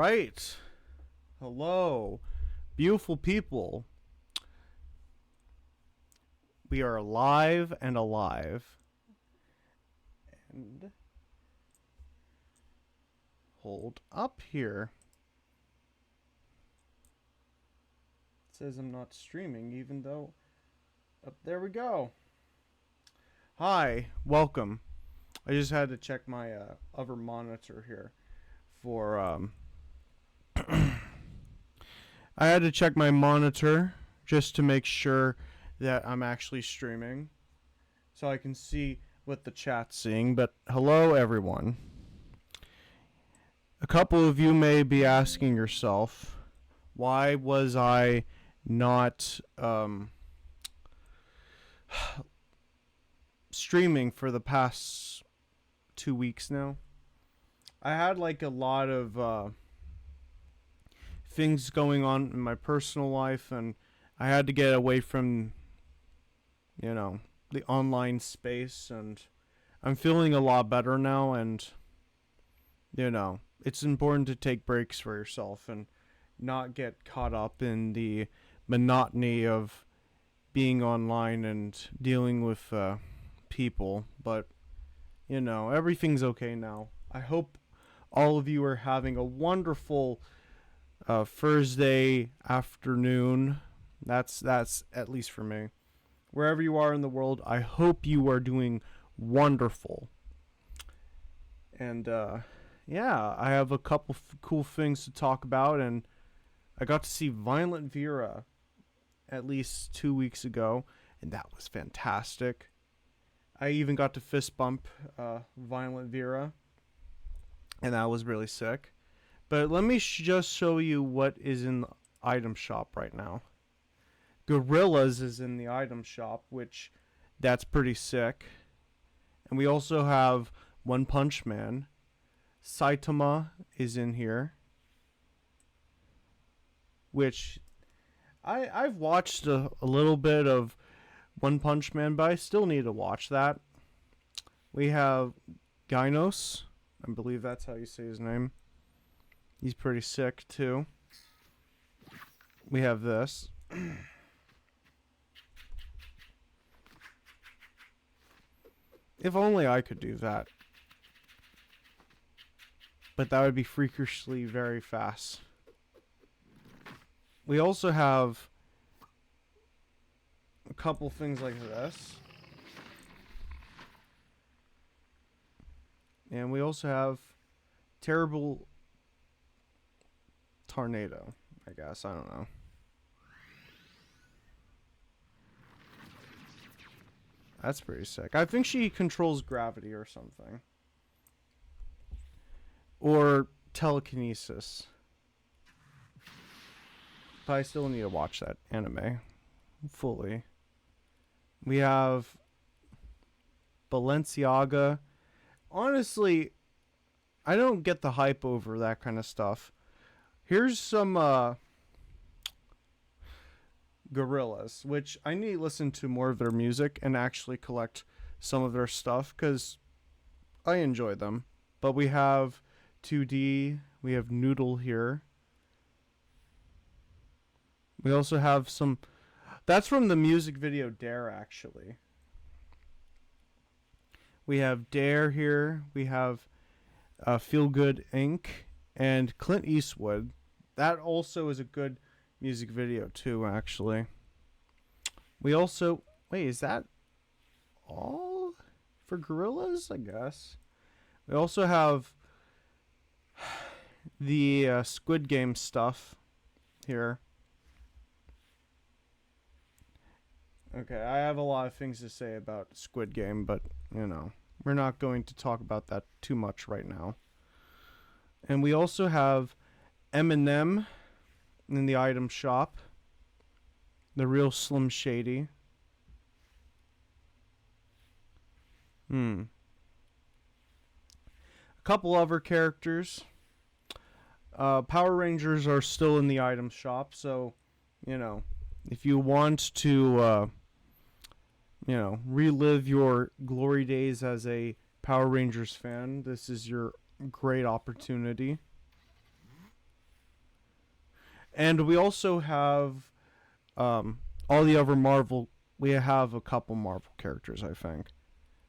right. Hello, beautiful people. We are live and alive. And hold up here. It says I'm not streaming, even though. There we go. Hi, welcome. I just had to check my other monitor here for I had to check my monitor just to make sure that I'm actually streaming so I can see what the chat's seeing. But hello, everyone. A couple of you may be asking yourself, why was I not streaming for the past 2 weeks now? I had like a lot of things going on in my personal life, and I had to get away from, the online space, and I'm feeling a lot better now, and, it's important to take breaks for yourself and not get caught up in the monotony of being online and dealing with people, but, everything's okay now. I hope all of you are having a wonderful Thursday afternoon. That's at least for me. Wherever you are in the world, I hope you are doing wonderful. And yeah, I have a couple cool things to talk about, and I got to see Violent Vera at least 2 weeks ago, and that was fantastic. I even got to fist bump Violent Vera, and that was really sick. But let me just show you what is in the item shop right now. Gorillas is in the item shop, which that's pretty sick. And we also have One Punch Man. Saitama is in here, which I've watched a little bit of One Punch Man, but I still need to watch that. We have Gynos. I believe that's how you say his name. He's pretty sick, too. We have this. If only I could do that. But that would be freakishly very fast. We also have a couple things like this. And we also have Terrible Tornado, I guess. I don't know. That's pretty sick. I think she controls gravity or something. Or telekinesis. But I still need to watch that anime fully. We have Balenciaga. Honestly, I don't get the hype over that kind of stuff. Here's some Gorillas, which I need to listen to more of their music and actually collect some of their stuff because I enjoy them. But we have 2D, we have Noodle here. We also have some... That's from the music video Dare, actually. We have Dare here. We have Feel Good Inc. and Clint Eastwood. That also is a good music video, too, actually. We also... Wait, is that all for Gorillas? I guess. We also have the Squid Game stuff here. Okay, I have a lot of things to say about Squid Game, but, we're not going to talk about that too much right now. And we also have Eminem in the item shop. The real Slim Shady. A couple other characters. Power Rangers are still in the item shop, so, if you want to, relive your glory days as a Power Rangers fan, this is your great opportunity. And we also have all the other Marvel. We have a couple Marvel characters, I think.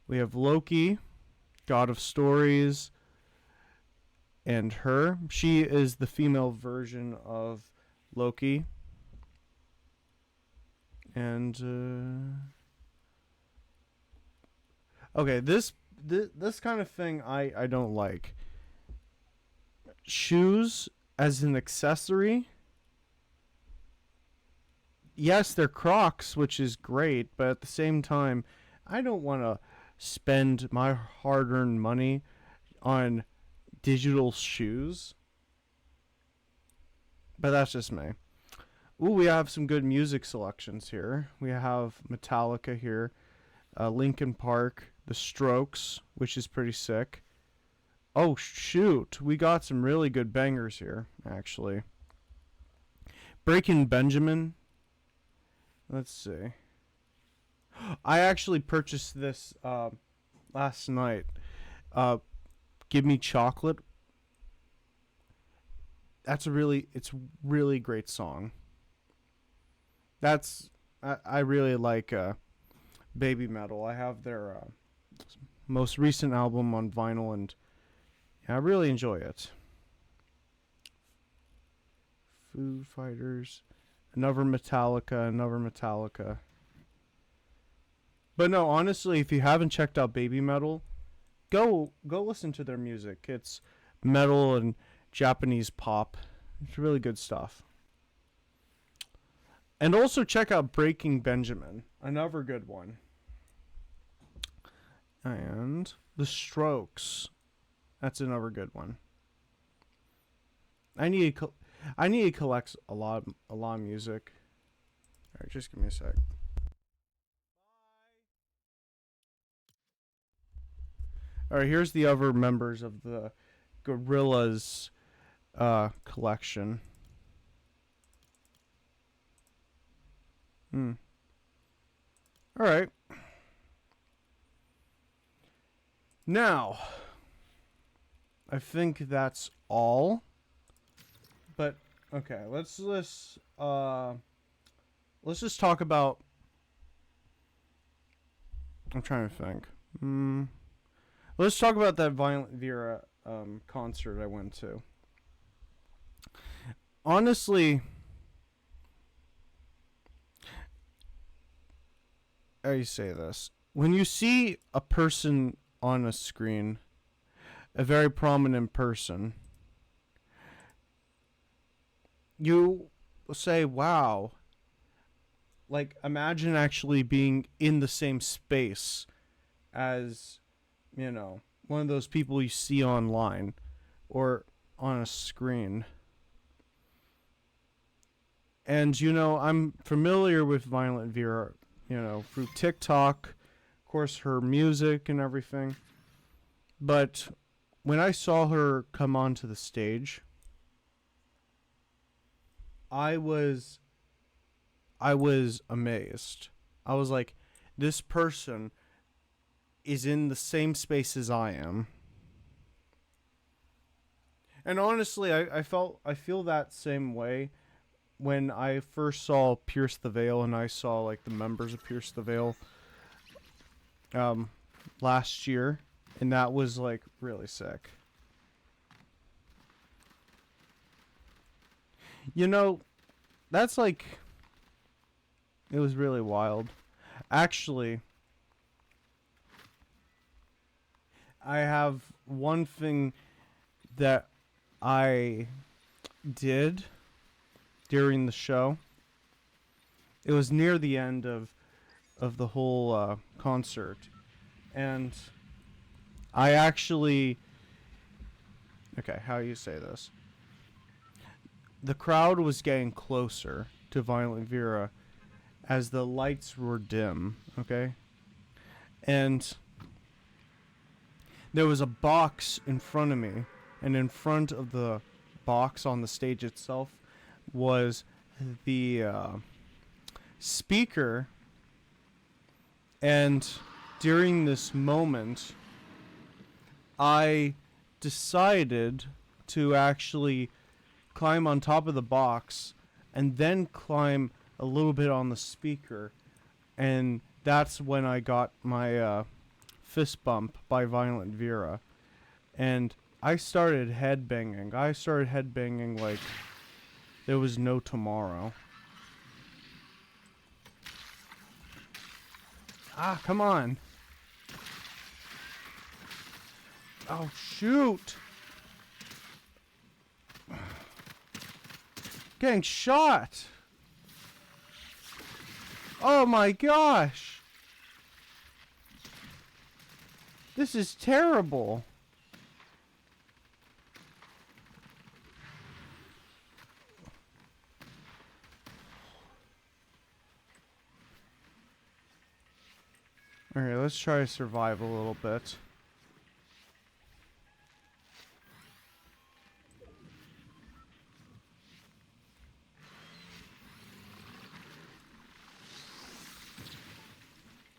We have Loki, God of Stories, and her. She is the female version of Loki. And okay, this kind of thing I don't like. Shoes as an accessory. Yes, they're Crocs, which is great, but at the same time, I don't want to spend my hard-earned money on digital shoes. But that's just me. Ooh, we have some good music selections here. We have Metallica here, Linkin Park, The Strokes, which is pretty sick. Oh, shoot. We got some really good bangers here, actually. Breaking Benjamin. Let's see. I actually purchased this last night. Give Me Chocolate. It's really great song. I really like Baby Metal. I have their most recent album on vinyl, and I really enjoy it. Foo Fighters, another Metallica. But no, honestly, if you haven't checked out Baby Metal, go listen to their music. It's metal and Japanese pop. It's really good stuff. And also check out Breaking Benjamin, another good one. And The Strokes, that's another good one. I need to collect a lot of music. All right, just give me a sec. All right, here's the other members of the Gorillaz collection. All right. Now, I think that's all. But okay, let's just talk about. I'm trying to think. Let's talk about that Violent Vera concert I went to. Honestly, how do you say this? When you see a person on a screen, a very prominent person, you say, wow. Like, imagine actually being in the same space as, one of those people you see online or on a screen. And, I'm familiar with Violent Vera, through TikTok, of course, her music and everything. But when I saw her come onto the stage, I was amazed. I was like, this person is in the same space as I am. And honestly, I feel that same way when I first saw Pierce the Veil, and I saw like the members of Pierce the Veil last year, and that was like really sick. That's like, it was really wild. Actually, I have one thing that I did during the show. It was near the end of the whole concert, and I actually, okay, how do you say this? The crowd was getting closer to Violent Vera as the lights were dim, okay? And there was a box in front of me, and in front of the box on the stage itself was the speaker. And during this moment, I decided to actually climb on top of the box and then climb a little bit on the speaker, and that's when I got my fist bump by Violent Vera, and I started headbanging. I started headbanging like there was no tomorrow. Ah, come on. Oh, shoot. Getting shot. Oh my gosh. This is terrible. Alright, let's try to survive a little bit.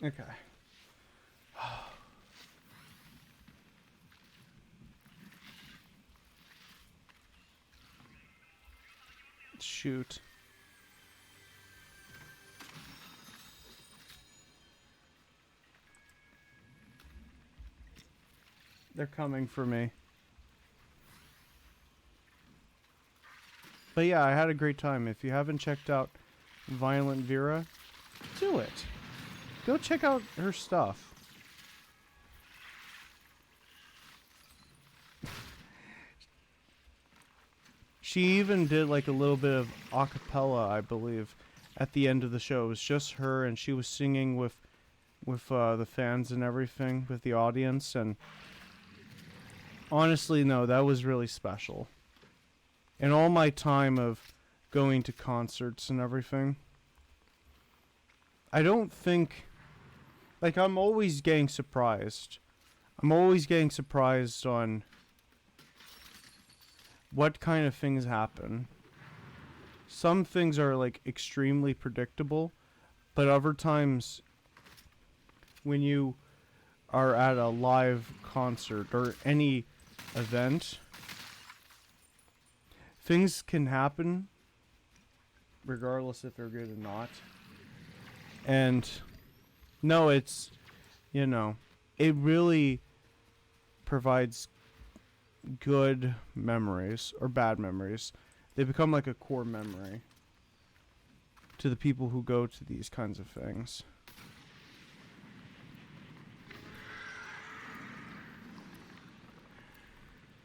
Okay. Shoot. They're coming for me. But yeah, I had a great time. If you haven't checked out Violent Vera, do it. Go check out her stuff. She even did like a little bit of a cappella, I believe, at the end of the show. It was just her, and she was singing with the fans and everything, with the audience, and honestly, no, that was really special. In all my time of going to concerts and everything, I don't think, like, I'm always getting surprised. I'm always getting surprised on what kind of things happen. Some things are, like, extremely predictable, but other times, when you are at a live concert or any event, things can happen regardless if they're good or not. And no, it's, you know, it really provides good memories or bad memories. They become like a core memory to the people who go to these kinds of things.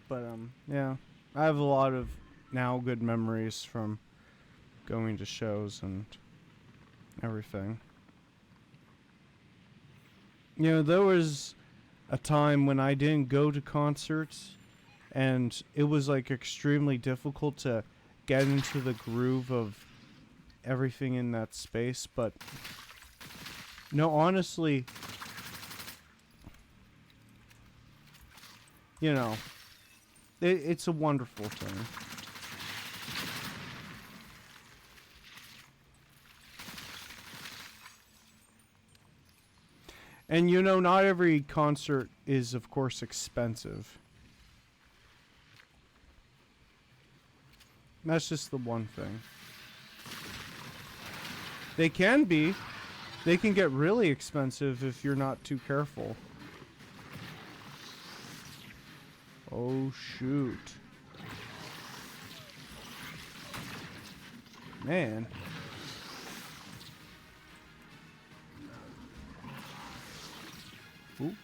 But yeah, I have a lot of now good memories from going to shows and everything. You know, there was a time when I didn't go to concerts, and it was like extremely difficult to get into the groove of everything in that space. But no, honestly, you know, it's a wonderful thing. And you know, not every concert is, of course, expensive. That's just the one thing. They can be. They can get really expensive if you're not too careful. Oh, shoot. Man. Ooh.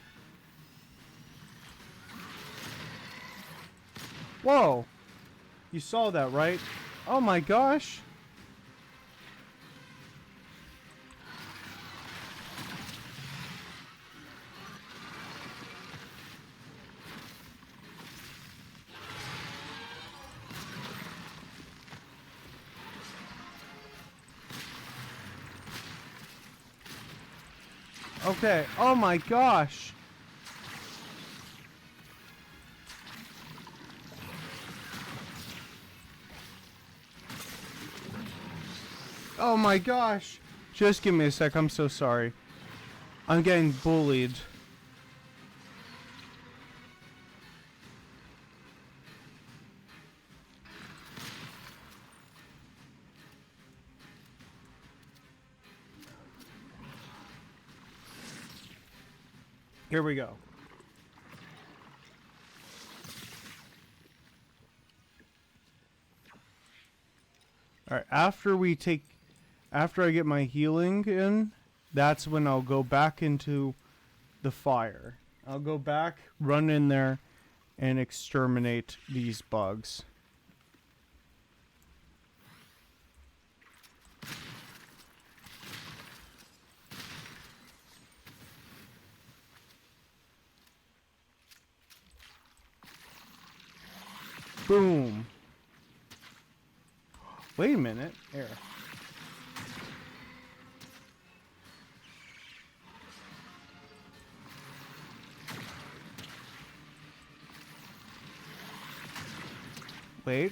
Whoa. You saw that, right? Oh my gosh. Okay. Oh my gosh. Oh my gosh. Just give me a sec. I'm so sorry. I'm getting bullied. Here we go. Alright, after I get my healing in, that's when I'll go back into the fire. I'll go back, run in there, and exterminate these bugs. Boom. Wait a minute. Here. Wait.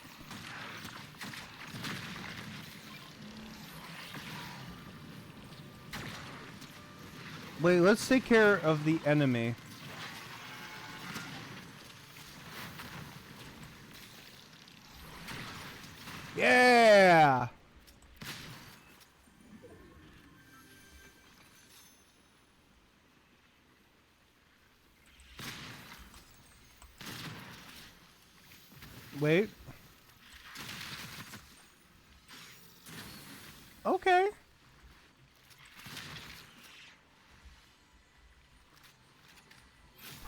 Wait, let's take care of the enemy. Yeah! Wait. Okay.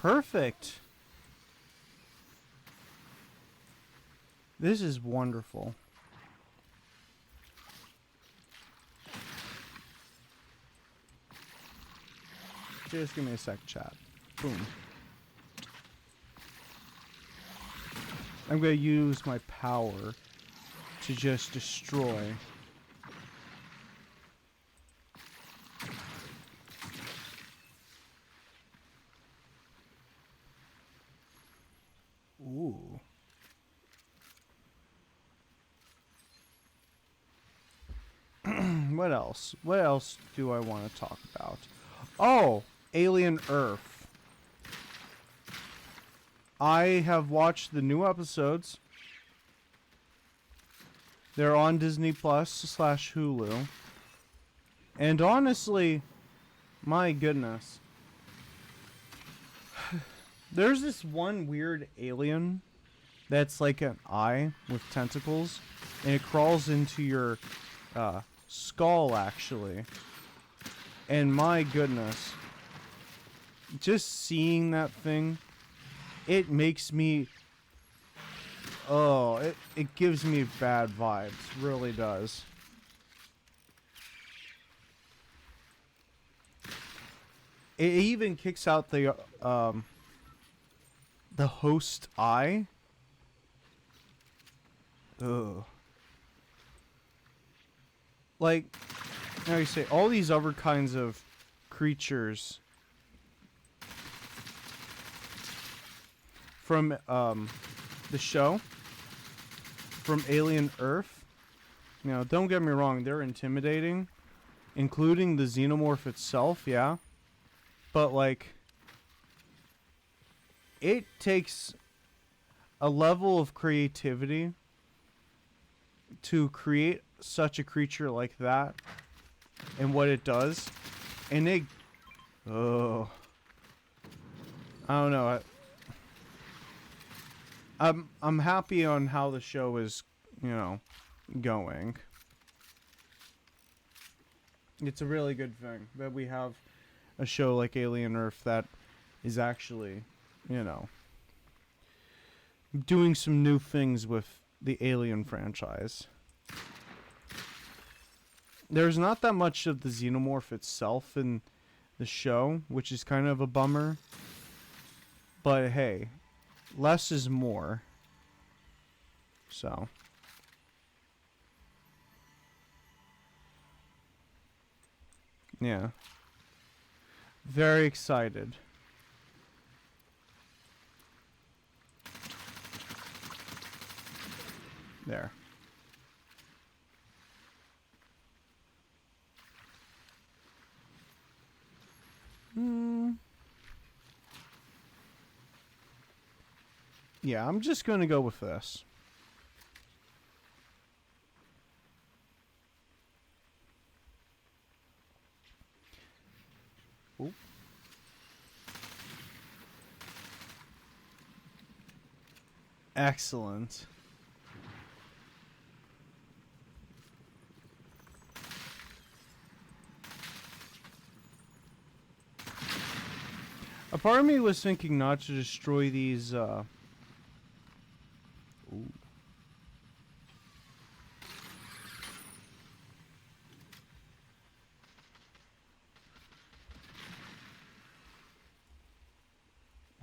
Perfect. This is wonderful. Just give me a sec, chat. Boom. I'm gonna use my power to just destroy. Ooh. What else? What else do I want to talk about? Oh, Alien Earth. I have watched the new episodes. They're on Disney Plus / Hulu. And honestly, my goodness. There's this one weird alien that's like an eye with tentacles. And it crawls into your skull, actually. And my goodness. Just seeing that thing, it makes me... Oh, it gives me bad vibes. Really does. It even kicks out the host eye. Ugh. Like, how do you say, all these other kinds of creatures from the show, from Alien Earth. You know, don't get me wrong, they're intimidating, including the xenomorph itself, yeah. But like, it takes a level of creativity to create such a creature like that and what it does. And it, oh, I don't know. I'm happy on how the show is, you know, going. It's a really good thing that we have a show like Alien Earth that is actually, you know, doing some new things with the Alien franchise. There's not that much of the xenomorph itself in the show, which is kind of a bummer. But hey, less is more. So. Yeah. Very excited. There. Yeah, I'm just going to go with this. Oop. Excellent. A part of me was thinking not to destroy these, Ooh.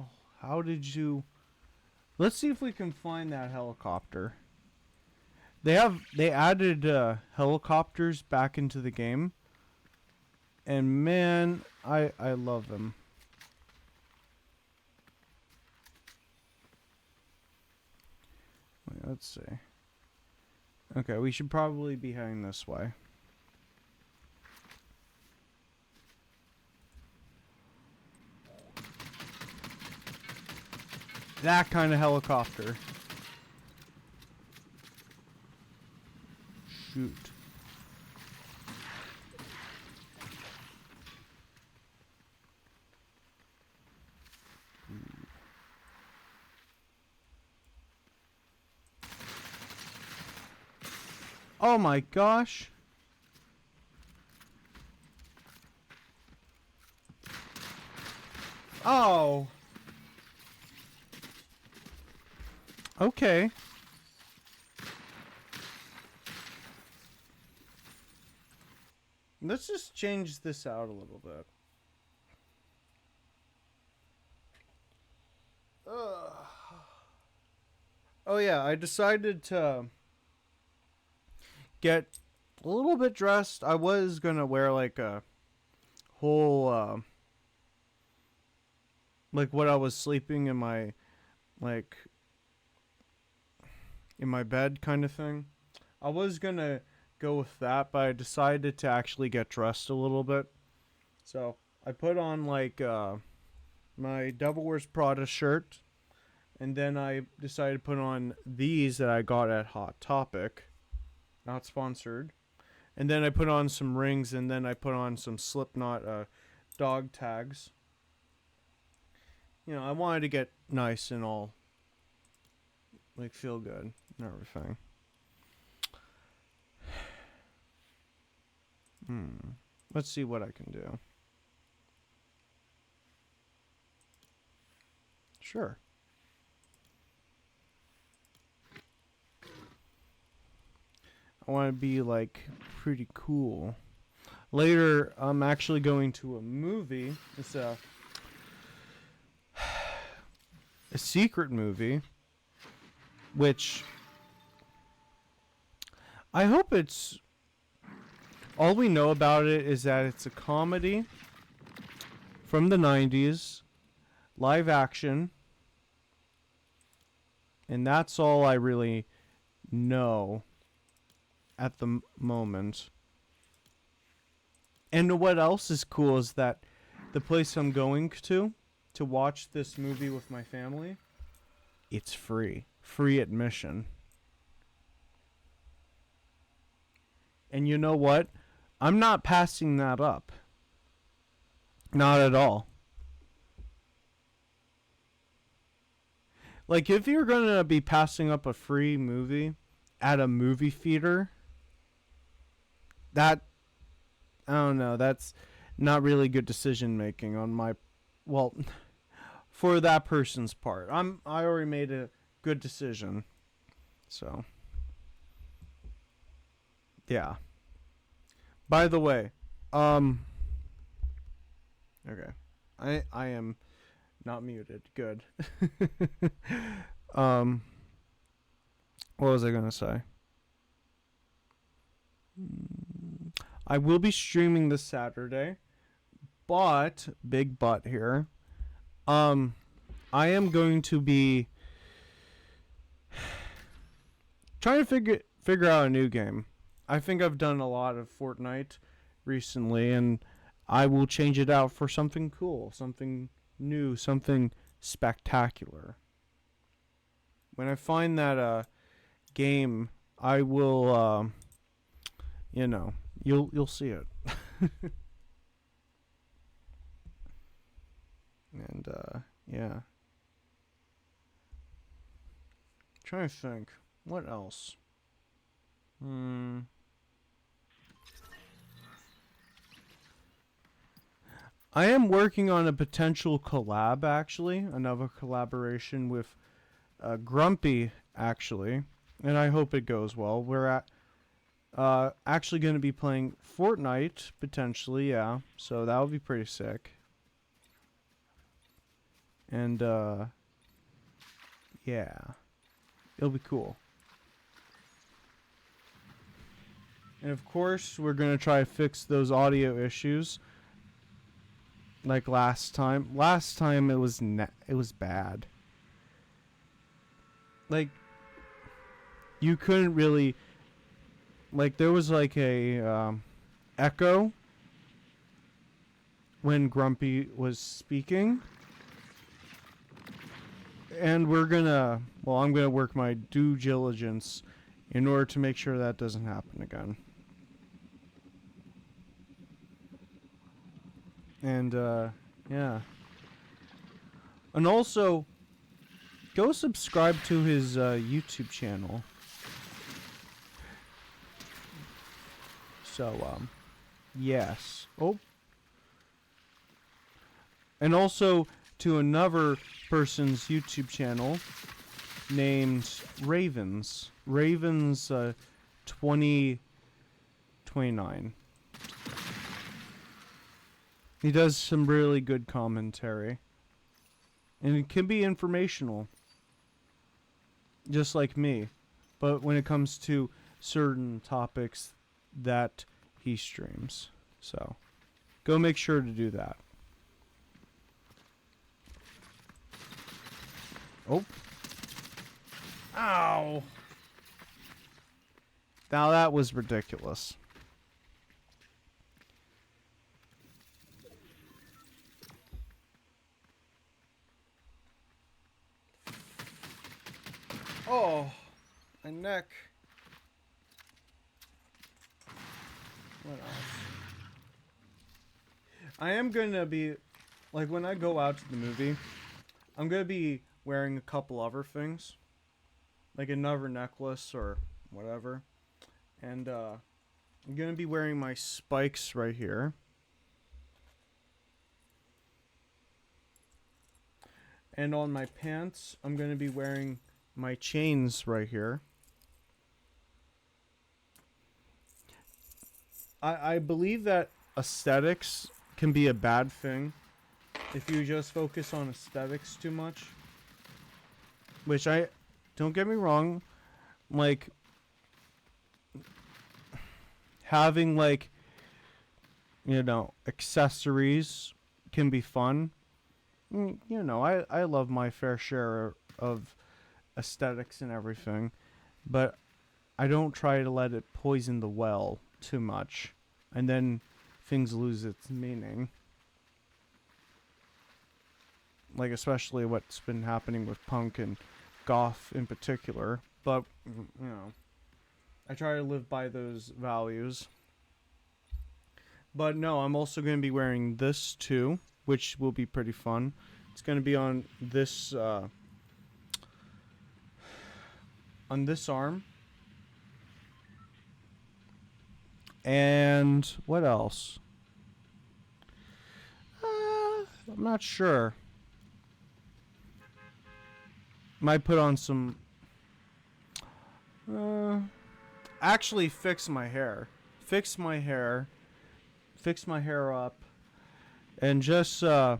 Oh, how did you... Let's see if we can find that helicopter. They added helicopters back into the game. And man, I love them. Wait, let's see. Okay, we should probably be heading this way. That kind of helicopter. Shoot. Oh my gosh. Oh. Okay. Let's just change this out a little bit. Oh yeah, I decided to get a little bit dressed. I was gonna wear like a whole like what I was sleeping in my like in my bed kind of thing. I was gonna go with that, but I decided to actually get dressed a little bit. So I put on like my Devil Wears Prada shirt, and then I decided to put on these that I got at Hot Topic, not sponsored. And then I put on some rings, and then I put on some Slipknot dog tags. You know, I wanted to get nice and all, like, feel good and everything. Let's see what I can do. Sure. I want to be, like, pretty cool. Later, I'm actually going to a movie. It's a secret movie, which I hope it's... All we know about it is that it's a comedy from the 90s, live action, and that's all I really know at the moment. And what else is cool is that the place I'm going to watch this movie with my family, it's free. Free admission. And you know what? I'm not passing that up. Not at all. Like, if you're going to be passing up a free movie at a movie theater, that, I don't know, that's not really good decision making on my, well, for that person's part. I already made a good decision. So, yeah. By the way, okay. I am not muted. Good. What was I going to say? I will be streaming this Saturday, but big but here. I am going to be trying to figure out a new game. I think I've done a lot of Fortnite recently, and I will change it out for something cool, something new, something spectacular. When I find that game, I will, you know, you'll see it. And yeah. trying to think. What else? I am working on a potential collab, actually. Another collaboration with Grumpy, actually. And I hope it goes well. We're actually going to be playing Fortnite, potentially, yeah. So that would be pretty sick. And, yeah. It'll be cool. And of course, we're going to try to fix those audio issues. Like last time. Last time it was bad. Like, you couldn't really... Like, there was like a echo when Grumpy was speaking. And we're gonna... Well, I'm gonna work my due diligence in order to make sure that doesn't happen again. And, yeah. And also, go subscribe to his YouTube channel. So, yes. Oh. And also to another person's YouTube channel named Ravens. Ravens 2029. He does some really good commentary. And it can be informational. Just like me. But when it comes to certain topics that he streams. So, go make sure to do that. Oh. Ow. Now that was ridiculous. Oh, my neck. What else? I am gonna be, like, when I go out to the movie, I'm gonna be wearing a couple other things. Like another necklace or whatever. And, I'm gonna be wearing my spikes right here. And on my pants, I'm gonna be wearing my chains right here. I believe that aesthetics can be a bad thing if you just focus on aesthetics too much. Which don't get me wrong, like, having, like, you know, accessories can be fun. You know, I love my fair share of aesthetics and everything, but I don't try to let it poison the well too much, and then things lose its meaning. Like, especially what's been happening with punk and goth in particular. But, you know, I try to live by those values. But no, I'm also going to be wearing this too, which will be pretty fun. It's going to be on this arm. And what else? I'm not sure. Might put on some... actually fix my hair. Fix my hair up. And just, I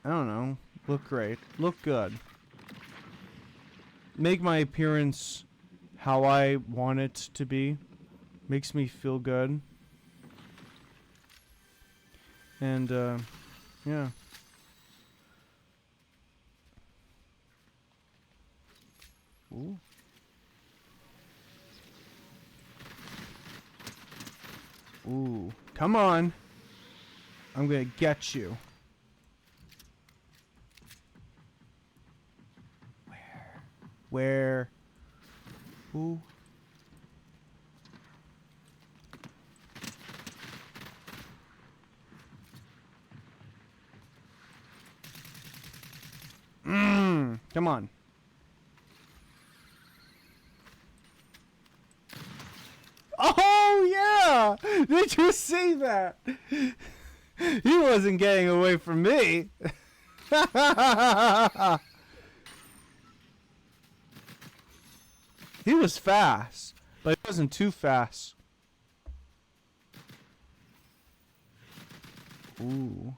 don't know. Look great. Look good. Make my appearance how I want it to be. Makes me feel good. And, yeah. Ooh. Ooh. Come on. I'm gonna get you. Where? Ooh. Mmm. Come on. Oh, yeah! Did you see that? He wasn't getting away from me. He was fast, but he wasn't too fast. Ooh.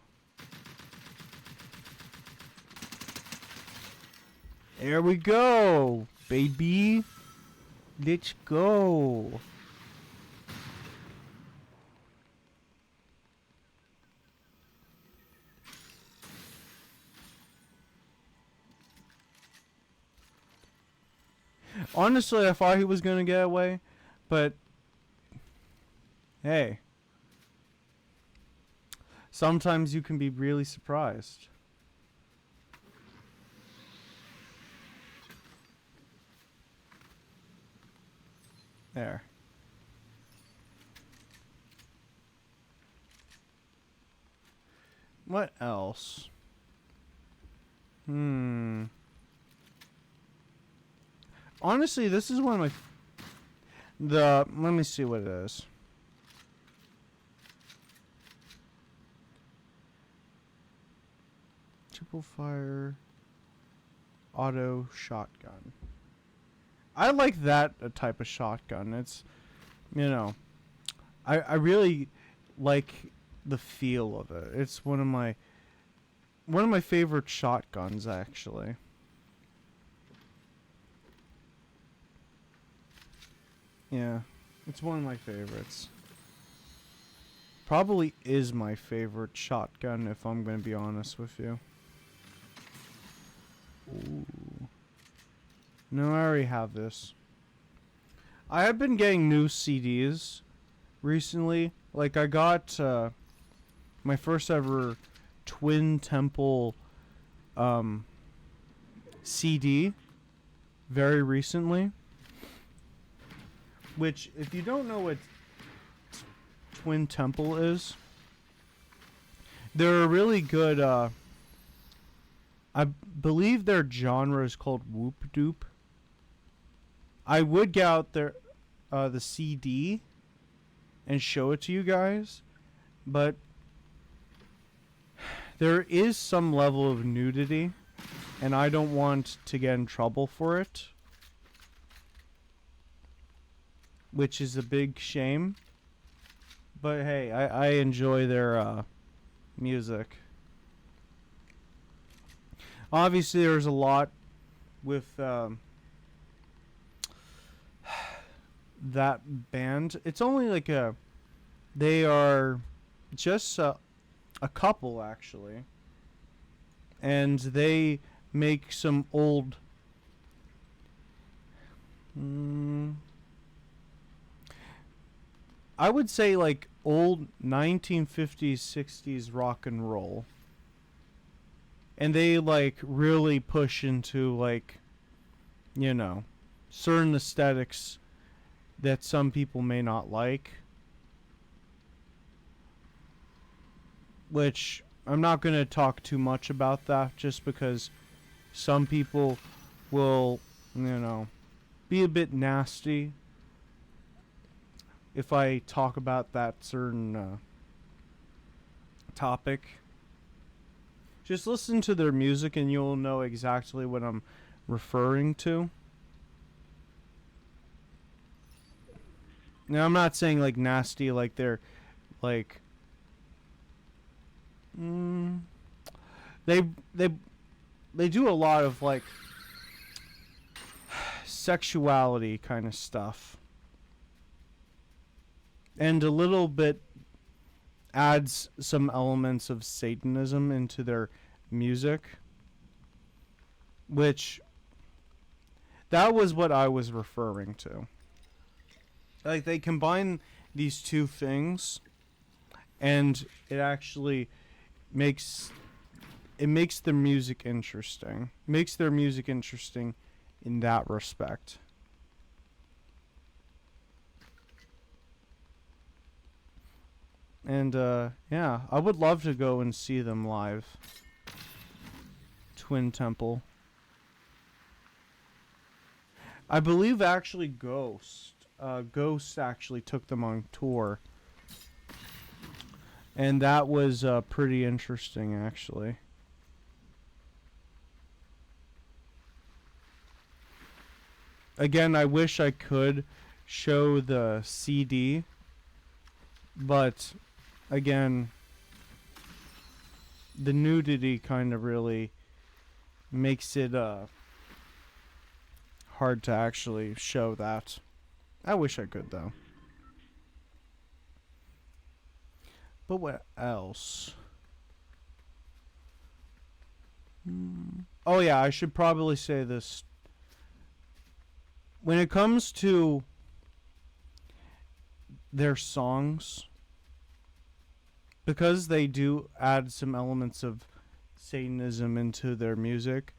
There we go, baby. Let's go. Honestly, I thought he was going to get away, but hey. Sometimes you can be really surprised. There. What else? Honestly, this is one of my... let me see what it is. Triple fire auto shotgun. I like that type of shotgun. It's, you know, I really like the feel of it. It's one of my favorite shotguns, actually. Yeah, it's one of my favorites. Probably is my favorite shotgun, if I'm going to be honest with you. Ooh. No, I already have this. I have been getting new CDs recently. Like, I got my first ever Twin Temple CD very recently. Which, if you don't know what Twin Temple is, they're a really good, I believe their genre is called Whoop Doop. I would get out their, the CD and show it to you guys, but there is some level of nudity, and I don't want to get in trouble for it, which is a big shame. But hey, I enjoy their music. Obviously, there's a lot with that band. It's only like they are just a couple, actually. And they make some old... I would say like old 1950s, 60s rock and roll. And they like really push into like, you know, certain aesthetics that some people may not like. Which I'm not going to talk too much about that, just because some people will, you know, be a bit nasty if I talk about that certain topic. Just listen to their music and you'll know exactly what I'm referring to. Now, I'm not saying like nasty, like they're like they do a lot of like sexuality kind of stuff, and a little bit adds some elements of Satanism into their music, which that was what I was referring to. Like, they combine these two things, and it actually makes their music interesting. Makes their music interesting in that respect. And yeah, I would love to go and see them live. Twin Temple. I believe actually Ghost actually took them on tour, and that was pretty interesting actually. Again, I wish I could show the CD, but again, the nudity kind of really makes it hard to actually show that. I wish I could though. But what else? Oh yeah, I should probably say this. When it comes to their songs, because they do add some elements of Satanism into their music,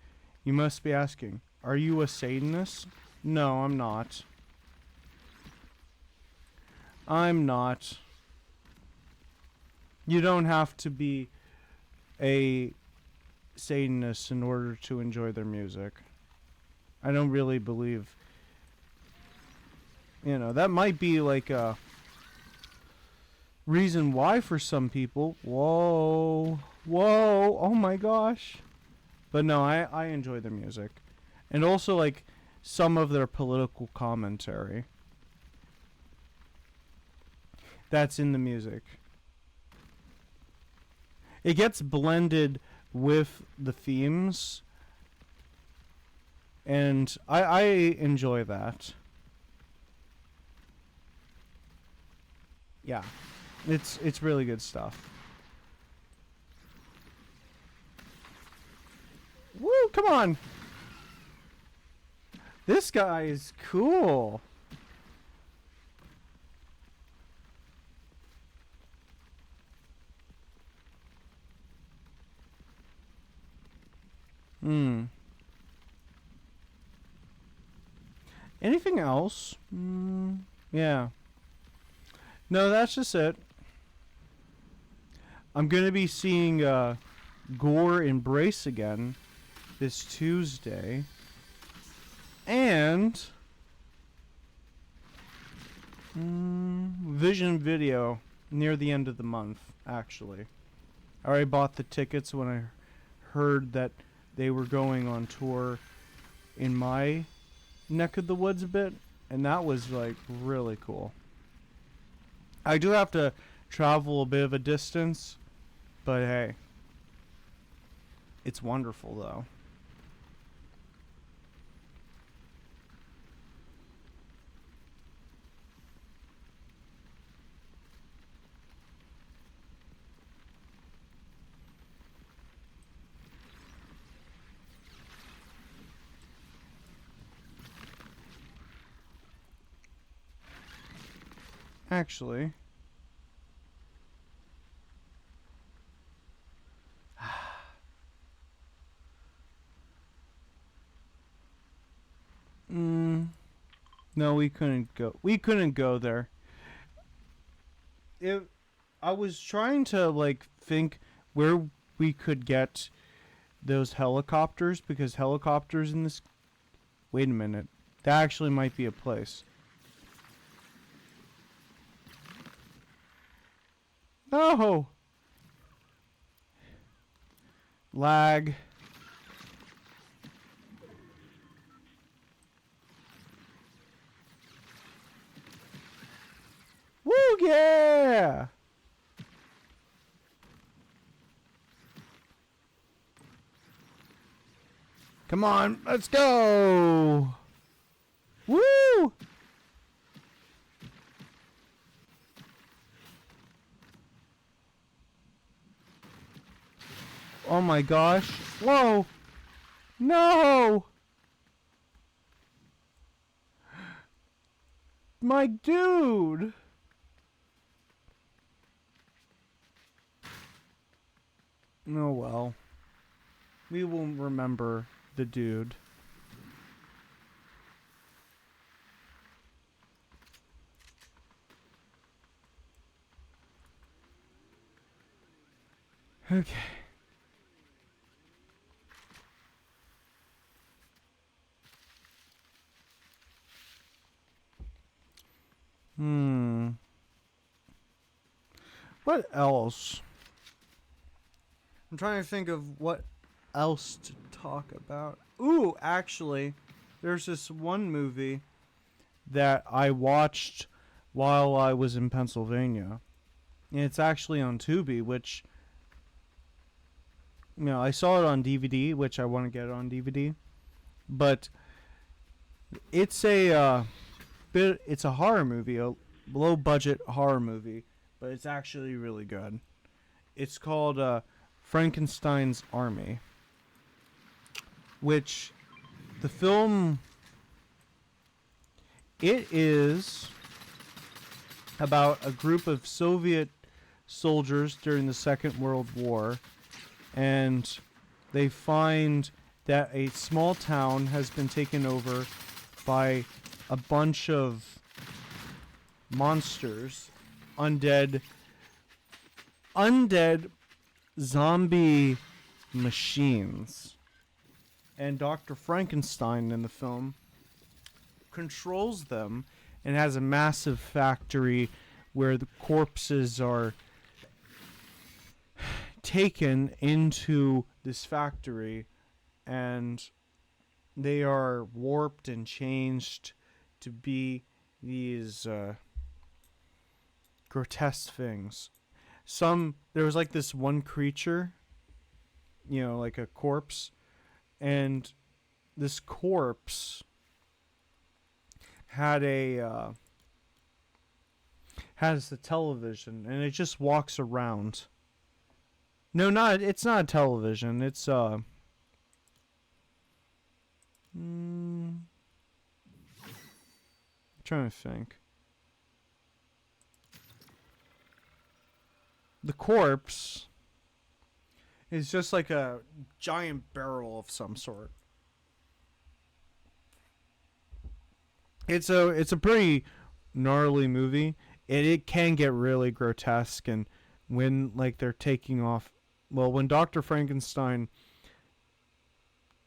you must be asking, are you a Satanist? No, I'm not. I'm not. You don't have to be a Satanist in order to enjoy their music. I don't really believe, that might be like a reason why for some people. Whoa. Whoa. Oh my gosh. But no, I enjoy their music. And also like some of their political commentary that's in the music. It gets blended with the themes, and I enjoy that. Yeah, it's really good stuff. Woo, come on. This guy is cool. Hmm. Anything else? Yeah. No, that's just it. I'm gonna be seeing Gore Embrace again this Tuesday. And Vision Video near the end of the month, actually. I already bought the tickets when I heard that they were going on tour in my neck of the woods a bit, and that was like really cool. I do have to travel a bit of a distance, but hey, it's wonderful though. Actually, no, we couldn't go. We couldn't go there. It. I was trying to like think where we could get those helicopters because helicopters in this. Wait a minute. That actually might be a place. No! Lag. Woo, yeah! Come on, let's go! Woo! Oh my gosh. Whoa! No! My dude! Oh well. We will remember the dude. Okay. What else? I'm trying to think of what else to talk about. Ooh, actually, there's this one movie that I watched while I was in Pennsylvania. And it's actually on Tubi, which, I saw it on DVD, which I want to get it on DVD. But it's it's a horror movie, a low budget horror movie, but it's actually really good. It's called Frankenstein's Army, which the film, it is about a group of Soviet soldiers during the Second World War, and they find that a small town has been taken over by a bunch of monsters, undead zombie machines. And Dr. Frankenstein in the film controls them and has a massive factory where the corpses are taken into this factory, and they are warped and changed to be these grotesque things. There was like this one creature, like a corpse, and this corpse has the television, and it just walks around. No, it's not a television. It's I'm trying to think. The corpse is just like a giant barrel of some sort. It's a pretty gnarly movie. It can get really grotesque, and when they're taking off, when Dr. Frankenstein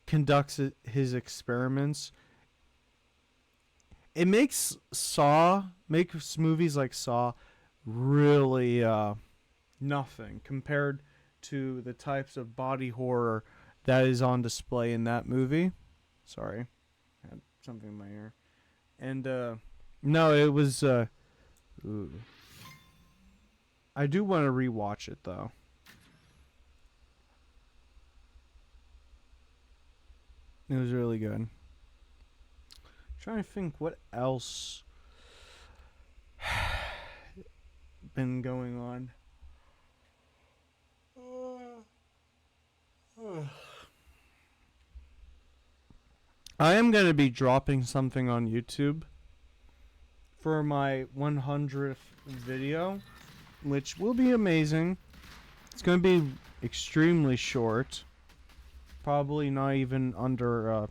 conducts his experiments, it makes movies like Saw really nothing compared to the types of body horror that is on display in that movie. Sorry, I had something in my ear. And no, it was ooh. I do want to rewatch it though. It was really good. I'm trying to think what else been going on. I am going to be dropping something on YouTube for my 100th video, which will be amazing. It's going to be extremely short. Probably not even under a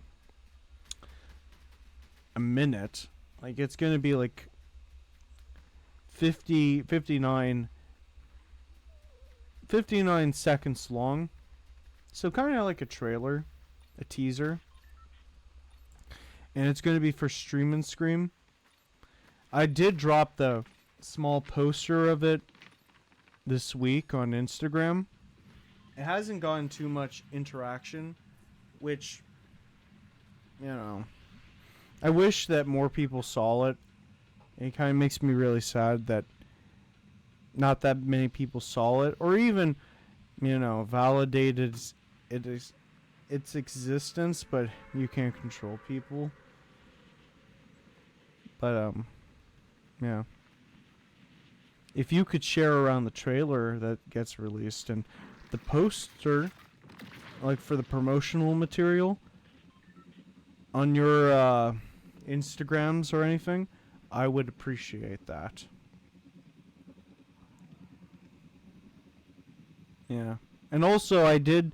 minute. It's going to be 59 seconds long. So kind of like a trailer, a teaser. And it's going to be for Stream and Scream. I did drop the small poster of it this week on Instagram. It hasn't gotten too much interaction, which, I wish that more people saw it. It kind of makes me really sad that not that many people saw it, or even, validated its existence, but you can't control people. But, yeah. If you could share around the trailer that gets released and the poster, for the promotional material on your Instagrams or anything, I would appreciate that. Yeah. And also, I did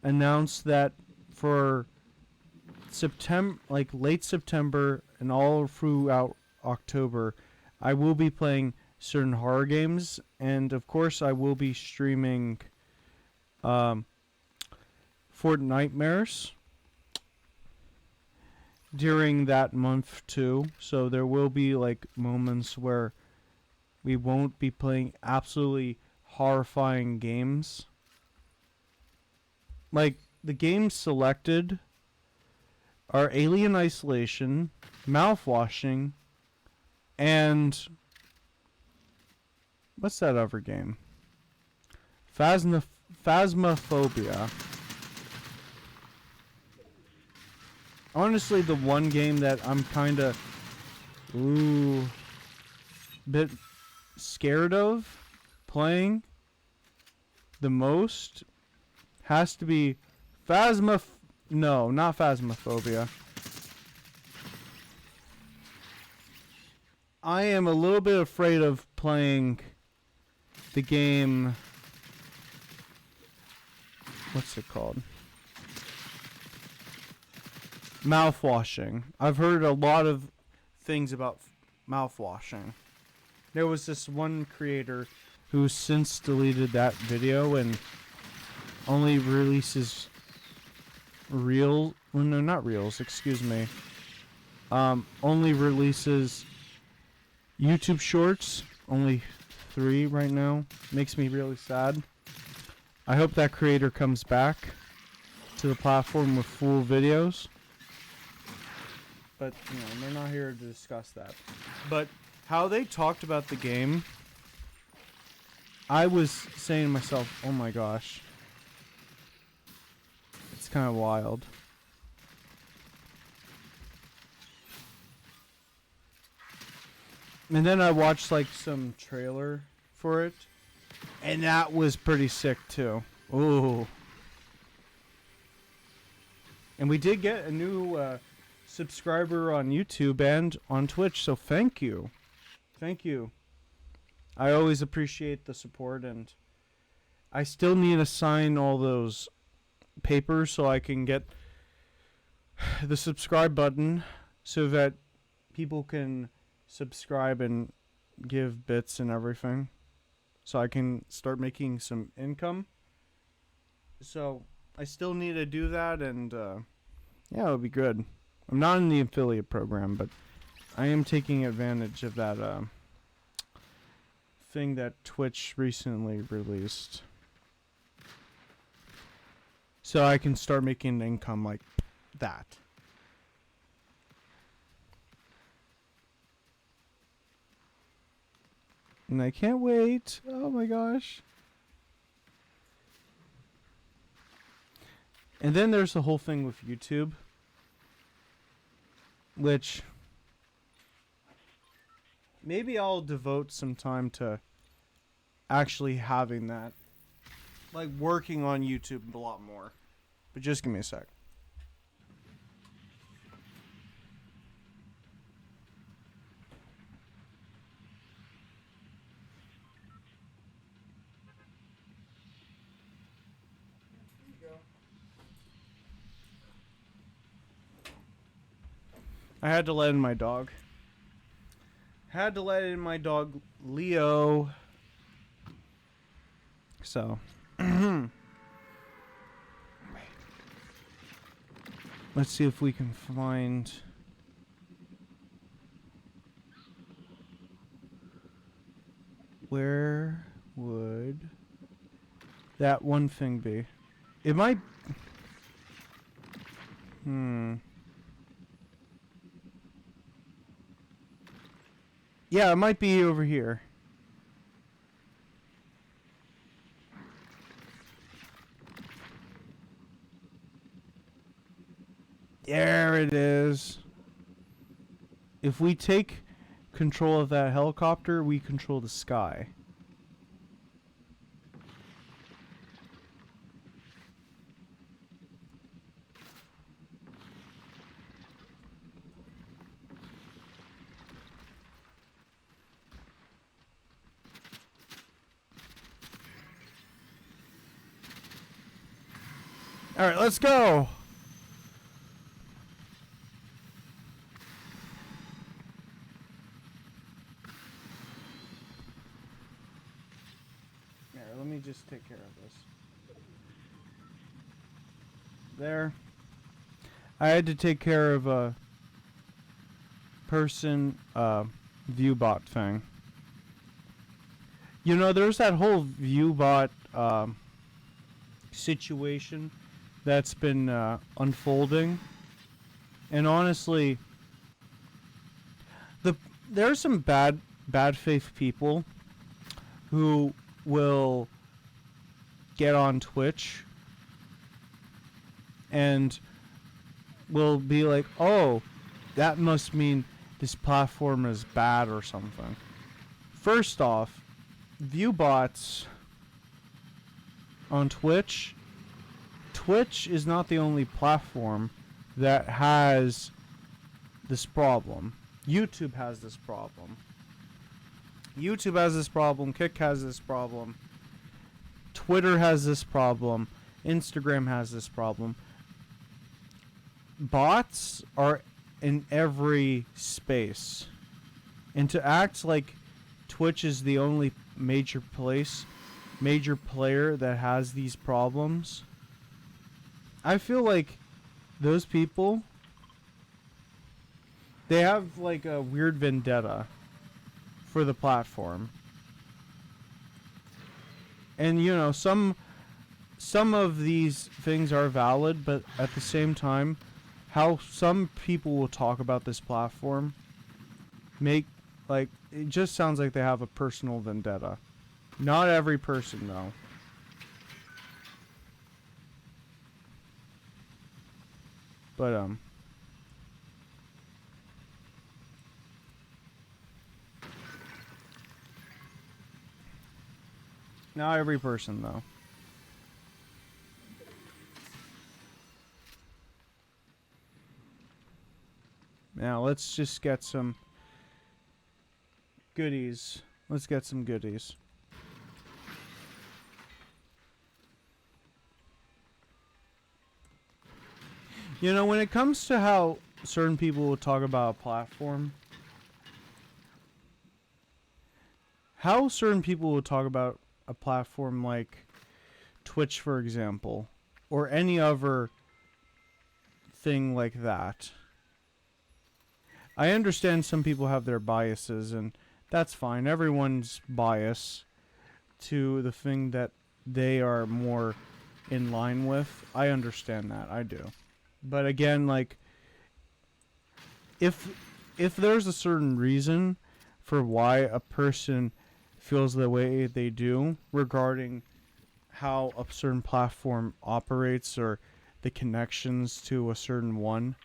announce that for September, late September and all throughout October, I will be playing certain horror games, and of course I will be streaming Fortnite during that month too. So there will be moments where We won't be playing absolutely horrifying games. Like, the games selected are Alien Isolation, Mouthwashing, and what's that other game? Phasmophobia. Honestly, the one game that I'm kind of bit scared of playing the most has to be no, not Phasmophobia. I am a little bit afraid of playing the game. What's it called? Mouthwashing. I've heard a lot of things about mouthwashing. There was this one creator who since deleted that video and only releases well, no, not reels, excuse me. Only releases YouTube shorts, only 3 right now. Makes me really sad. I hope that creator comes back to the platform with full videos. But, you know, they're not here to discuss that. But how they talked about the game, I was saying to myself, oh my gosh. It's kind of wild. And then I watched like some trailer for it. And that was pretty sick too. Ooh. And we did get a new subscriber on YouTube and on Twitch, so thank you. Thank you. I always appreciate the support, and I still need to sign all those papers so I can get the subscribe button so that people can subscribe and give bits and everything so I can start making some income. So I still need to do that, and yeah, it'll be good. I'm not in the affiliate program, but I am taking advantage of that thing that Twitch recently released. So I can start making income like that. And I can't wait. Oh my gosh. And then there's the whole thing with YouTube, which maybe I'll devote some time to actually having that. Like working on YouTube a lot more. But just give me a sec. I had to let in my dog. Had to let in my dog, Leo. So. Let's see if we can find. Where would that one thing be? It might. Yeah, it might be over here. There it is. If we take control of that helicopter, we control the sky. All right, let's go. Here, let me just take care of this. There. I had to take care of a person viewbot thing. You know, there's that whole ViewBot situation that's been unfolding, and honestly, the there are some bad faith people who will get on Twitch and will be like, "Oh, that must mean this platform is bad or something." First off, viewbots on Twitch is not the only platform that has this problem. YouTube has this problem. YouTube has this problem. Kick has this problem. Twitter has this problem. Instagram has this problem. Bots are in every space. And to act like Twitch is the only major player that has these problems, I feel like those people, they have like a weird vendetta for the platform. And you know, some of these things are valid, but at the same time, how some people will talk about this platform make, like, it just sounds like they have a personal vendetta. Not every person though. But not every person though. Now let's just get some goodies. Let's get some goodies. You know, when it comes to how certain people will talk about a platform, how certain people will talk about a platform like Twitch, for example, or any other thing like that. I understand some people have their biases, and that's fine. Everyone's bias to the thing that they are more in line with. I understand that. I do. But again, like, if there's a certain reason for why a person feels the way they do regarding how a certain platform operates or the connections to a certain one,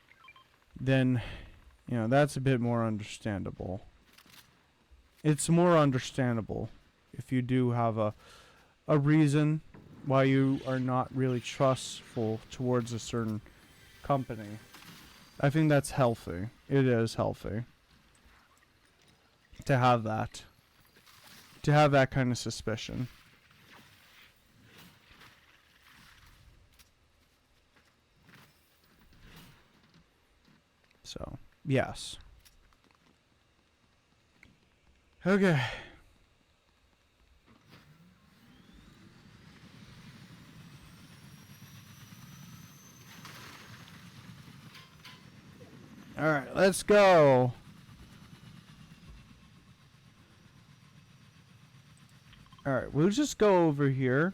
then, you know, that's a bit more understandable. It's more understandable if you do have a reason why you are not really trustful towards a certain company. I think that's healthy. It is healthy to have that. To have that kind of suspicion. So, yes. Okay. Alright, let's go. Alright, we'll just go over here,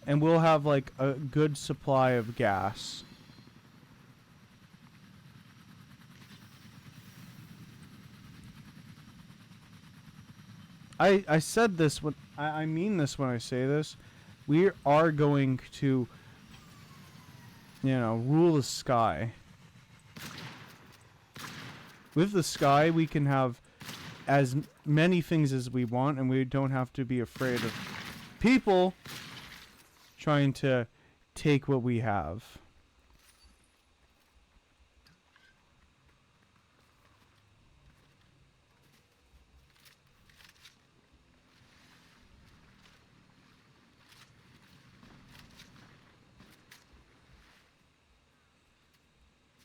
and we'll have, like, a good supply of gas. I said this when... I mean this when I say this. We are going to, you know, rule the sky. With the sky, we can have as many things as we want, and we don't have to be afraid of people trying to take what we have.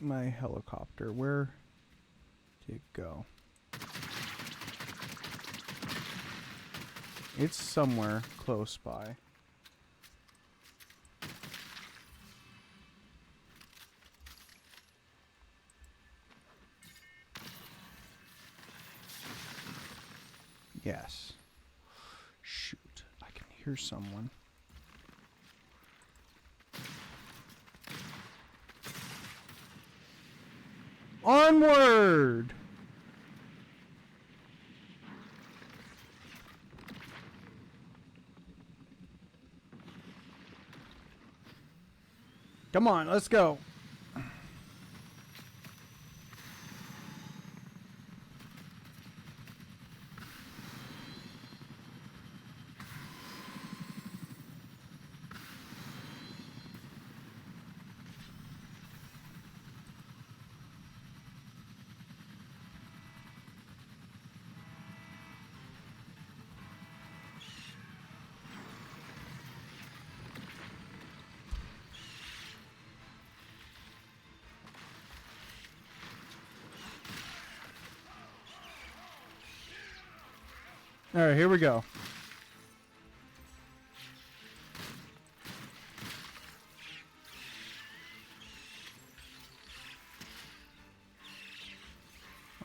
My helicopter, where did it go? It's somewhere close by. Yes. Shoot. Here's someone. Onward! Come on, let's go. All right, here we go.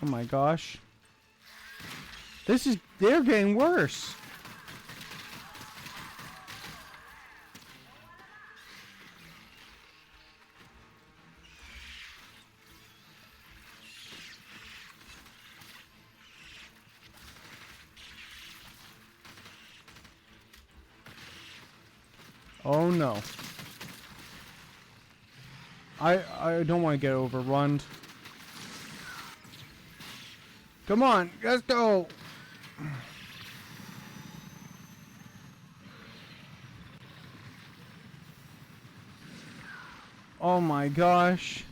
Oh my gosh. They're getting worse. Oh no. I don't want to get overrun. Come on, let's go. Oh my gosh.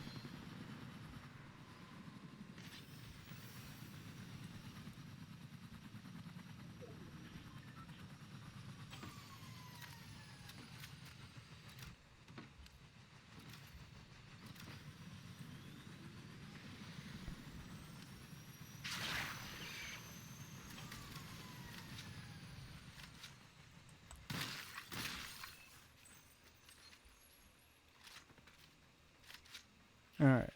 All right.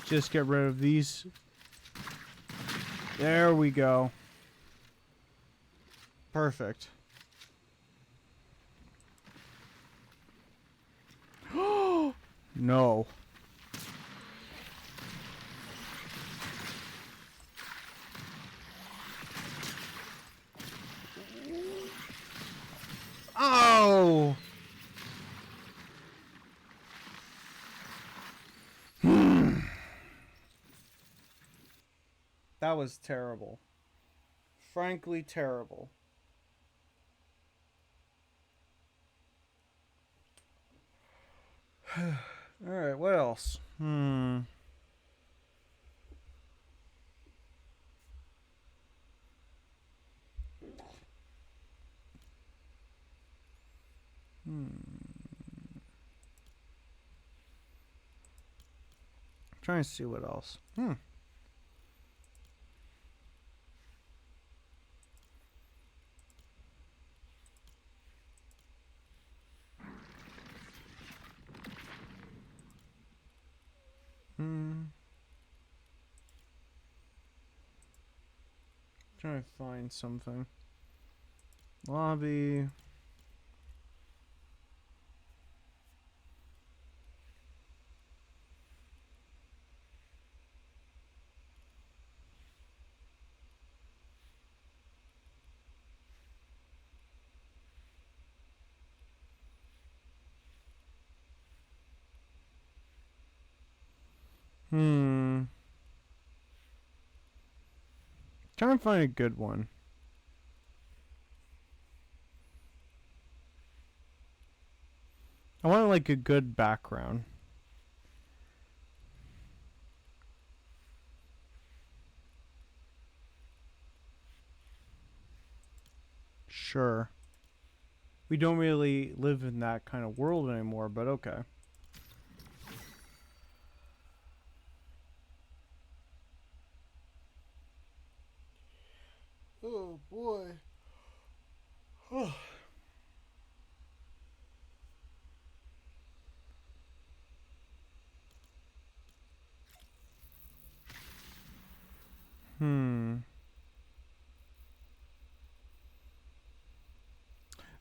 Just get rid of these. There we go. Perfect. No. Oh. That was terrible. Frankly, terrible. Alright, what else? Trying to see what else. Trying to find something. Lobby. Trying to find a good one. I want like a good background. Sure. We don't really live in that kind of world anymore, but okay. Oh boy.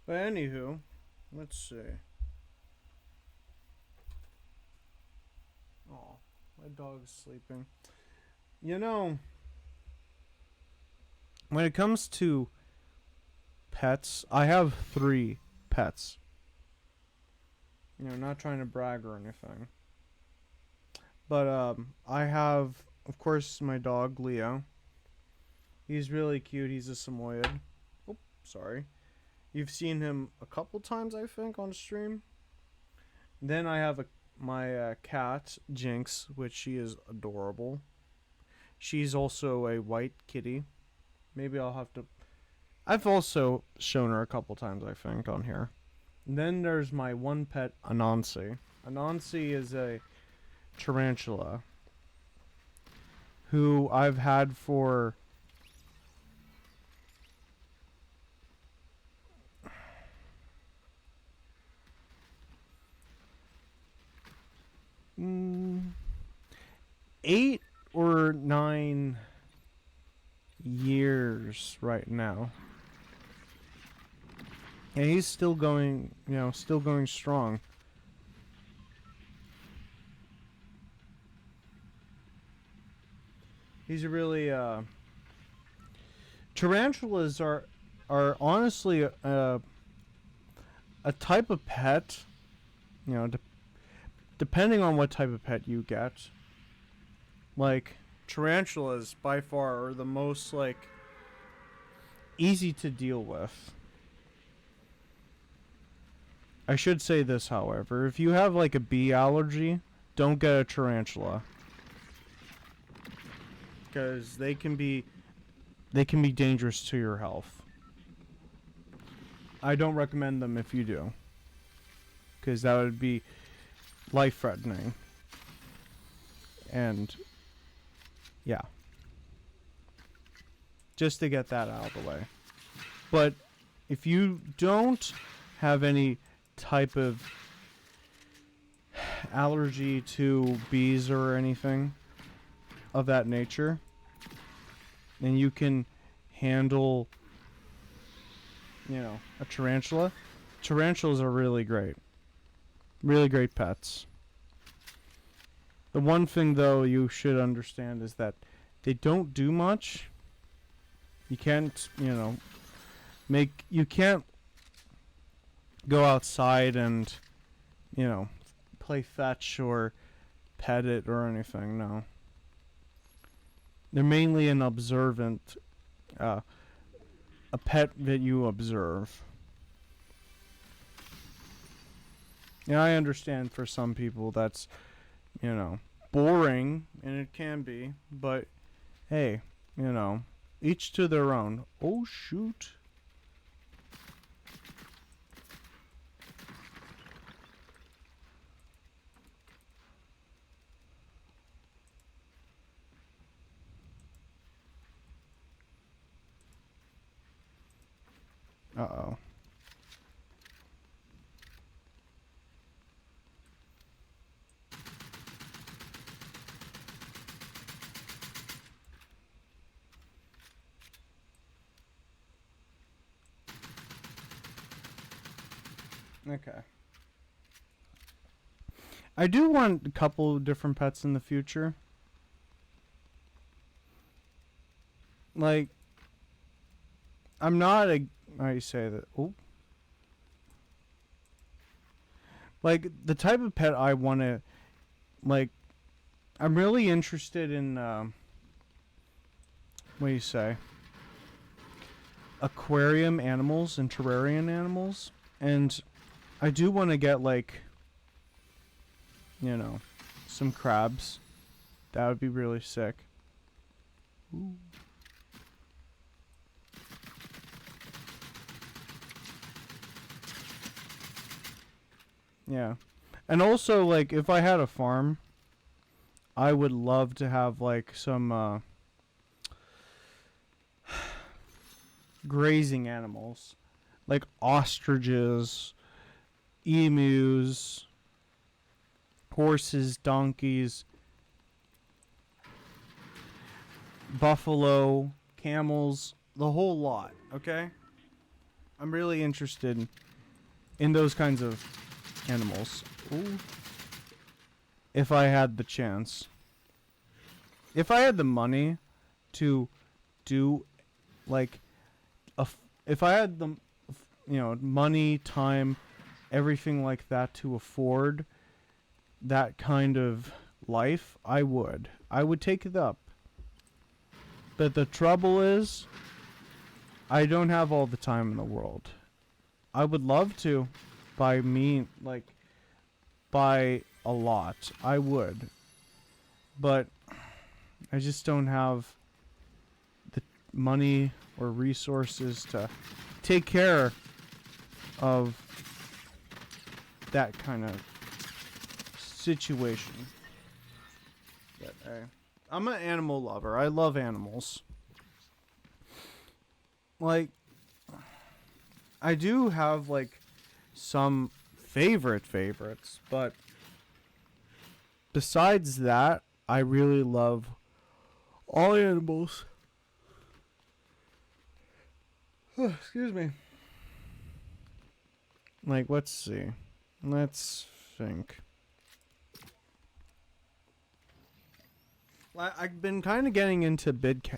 But anywho, let's see. Oh, my dog's sleeping. You know, when it comes to pets, I have 3 pets. You know, not trying to brag or anything. But I have, of course, my dog Leo. He's really cute. He's a Samoyed. Oh, sorry. You've seen him a couple times, I think, on stream. Then I have my cat Jinx, which she is adorable. She's also a white kitty. Maybe I'll have to. I've also shown her a couple times, I think, on here. And then there's my one pet, Anansi. Anansi is a tarantula who I've had for mm, 8 or 9 years right now. And he's still going, still going strong. He's a really tarantulas are honestly a type of pet, depending on what type of pet you get. Like tarantulas by far are the most easy to deal with. I should say this, however, if you have a bee allergy, don't get a tarantula. Because they can be dangerous to your health. I don't recommend them if you do. Because that would be life-threatening. And, yeah. Just to get that out of the way. But if you don't have any type of allergy to bees or anything of that nature, and you can handle a tarantula. Tarantulas are really great pets. The one thing though you should understand is that they don't do much. You can't you can't go outside and play fetch or pet it or anything. No. They're mainly an observant, a pet that you observe. Yeah, I understand for some people that's, boring, and it can be, but hey, each to their own. Oh, shoot. Uh-oh. Okay. I do want a couple of different pets in the future. I'm not a... How do you say that? Ooh. The type of pet I want to... I'm really interested in... what do you say? Aquarium animals and terrarium animals. And I do want to get, some crabs. That would be really sick. Ooh. Yeah. And also, if I had a farm, I would love to have, some, grazing animals. Like ostriches, emus, horses, donkeys, buffalo, camels, the whole lot, okay? I'm really interested in those kinds of animals. Ooh. If I had the chance. If I had the money to do, like, if I had the, money, time, everything like that to afford that kind of life, I would. I would take it up. But the trouble is, I don't have all the time in the world. I would love to, by a lot. I would. But I just don't have the money or resources to take care of that kind of situation. But I'm an animal lover. I love animals. Like, I do have, like, some favorites, but besides that, I really love all animals. Excuse me. Like, let's see. Let's think. I've been kind of getting into big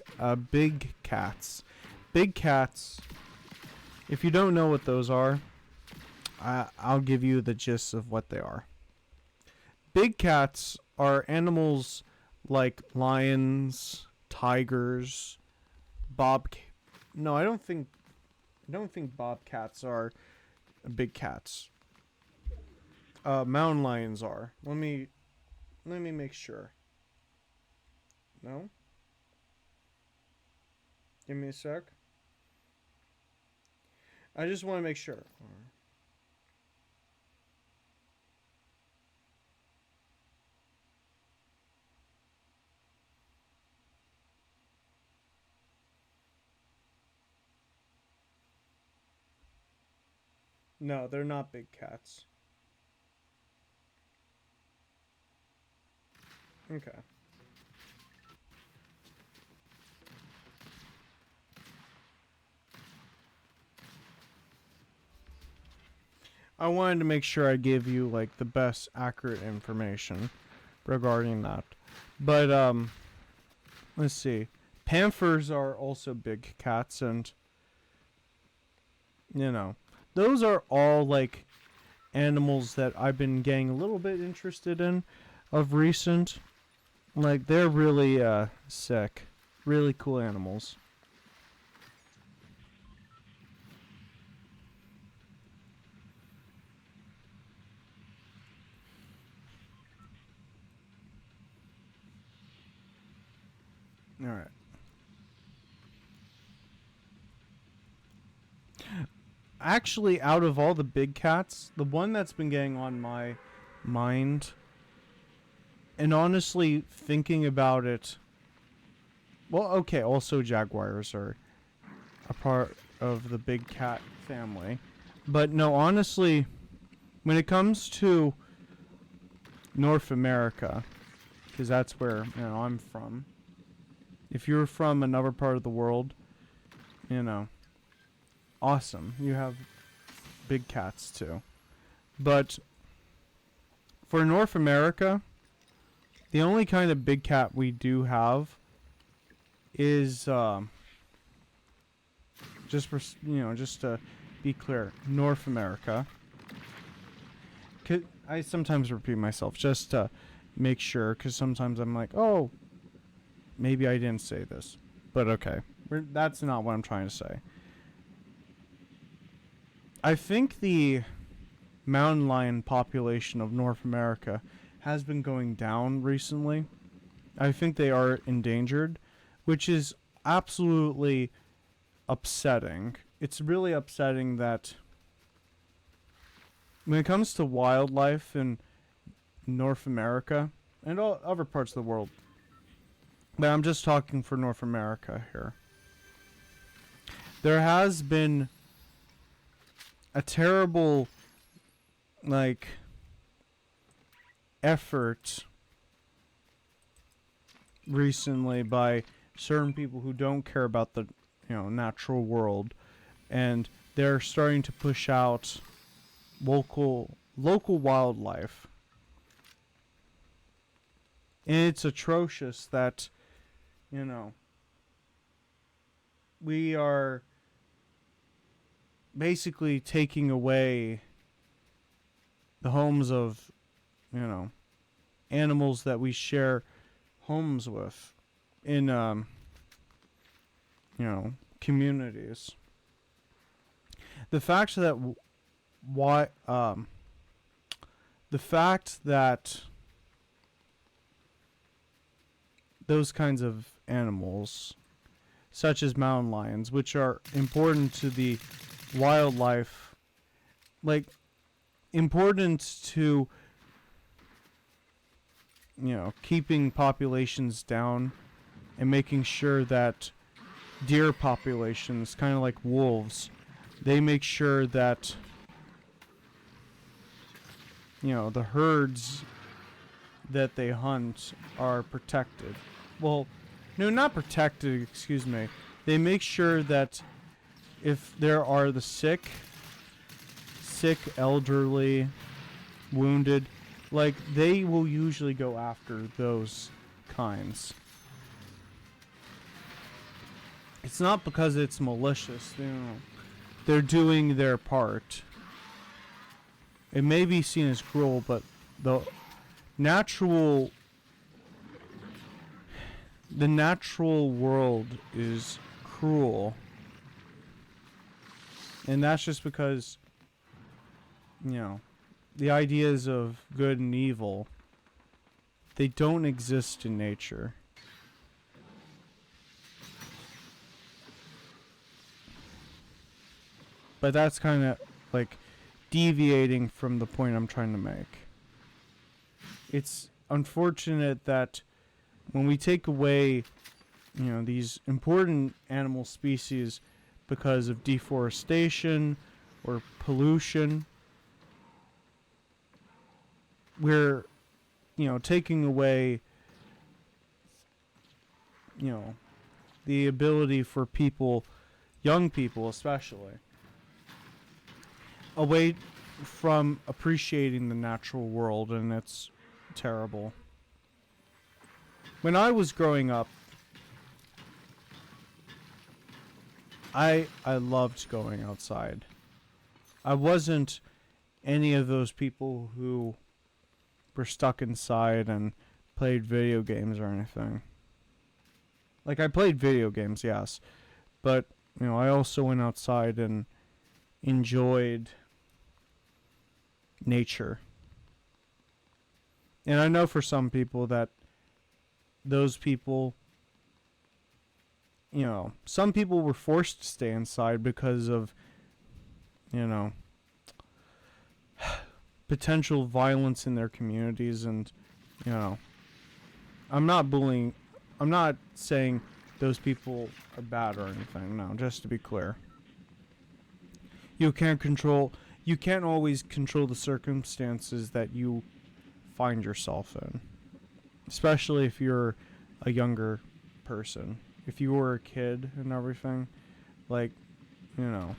cats. Big cats. If you don't know what those are, I'll give you the gist of what they are. Big cats are animals like lions, tigers, No, I don't think bobcats are big cats. Mountain lions are. Let me make sure. No? Give me a sec. I just want to make sure. No, they're not big cats. Okay. I wanted to make sure I gave you, like, the best accurate information regarding that. But let's see. Panthers are also big cats, and those are all, like, animals that I've been getting a little bit interested in of recent. Like, they're really sick. Really cool animals. Alright. Actually, out of all the big cats, the one that's been getting on my mind, and honestly thinking about it, well, okay, also jaguars are a part of the big cat family. But no, honestly, when it comes to North America, because that's where I'm from. If you're from another part of the world, awesome. You have big cats too. But for North America, the only kind of big cat we do have is just to be clear, North America. I sometimes repeat myself just to make sure, because sometimes I'm like, oh, maybe I didn't say this. But okay, that's not what I'm trying to say. I think the mountain lion population of North America has been going down recently. I think they are endangered, which is absolutely upsetting. It's really upsetting that when it comes to wildlife in North America and all other parts of the world, but I'm just talking for North America here, there has been a terrible, like, effort recently by certain people who don't care about the natural world and they're starting to push out local wildlife. And it's atrocious that, you know, we are basically taking away the homes of, you know, animals that we share homes with in, you know, communities. The fact that the fact that those kinds of animals, such as mountain lions, which are important to the wildlife, like important to, you know, keeping populations down and making sure that deer populations, kind of like wolves, they make sure that, you know, the herds that they hunt are protected. Well, no, not protected, excuse me. They make sure that if there are the sick, elderly, wounded, like, they will usually go after those kinds. It's not because it's malicious, you know. They're doing their part. It may be seen as cruel, but the natural world is cruel. And that's just because, you know, the ideas of good and evil, they don't exist in nature. But that's kind of like deviating from the point I'm trying to make. It's unfortunate that when we take away, you know, these important animal species because of deforestation or pollution, we're, you know, taking away, you know, the ability for people, young people especially, away from appreciating the natural world, and it's terrible. When I was growing up, I loved going outside. I wasn't any of those people who were stuck inside and played video games or anything. Like, I played video games, yes, but, you know, I also went outside and enjoyed nature. And I know for some people that those people, you know, some people were forced to stay inside because of, you know, potential violence in their communities. And, you know, I'm not saying those people are bad or anything. No, just to be clear. You can't always control the circumstances that you find yourself in. Especially if you're a younger person. If you were a kid and everything, like, you know,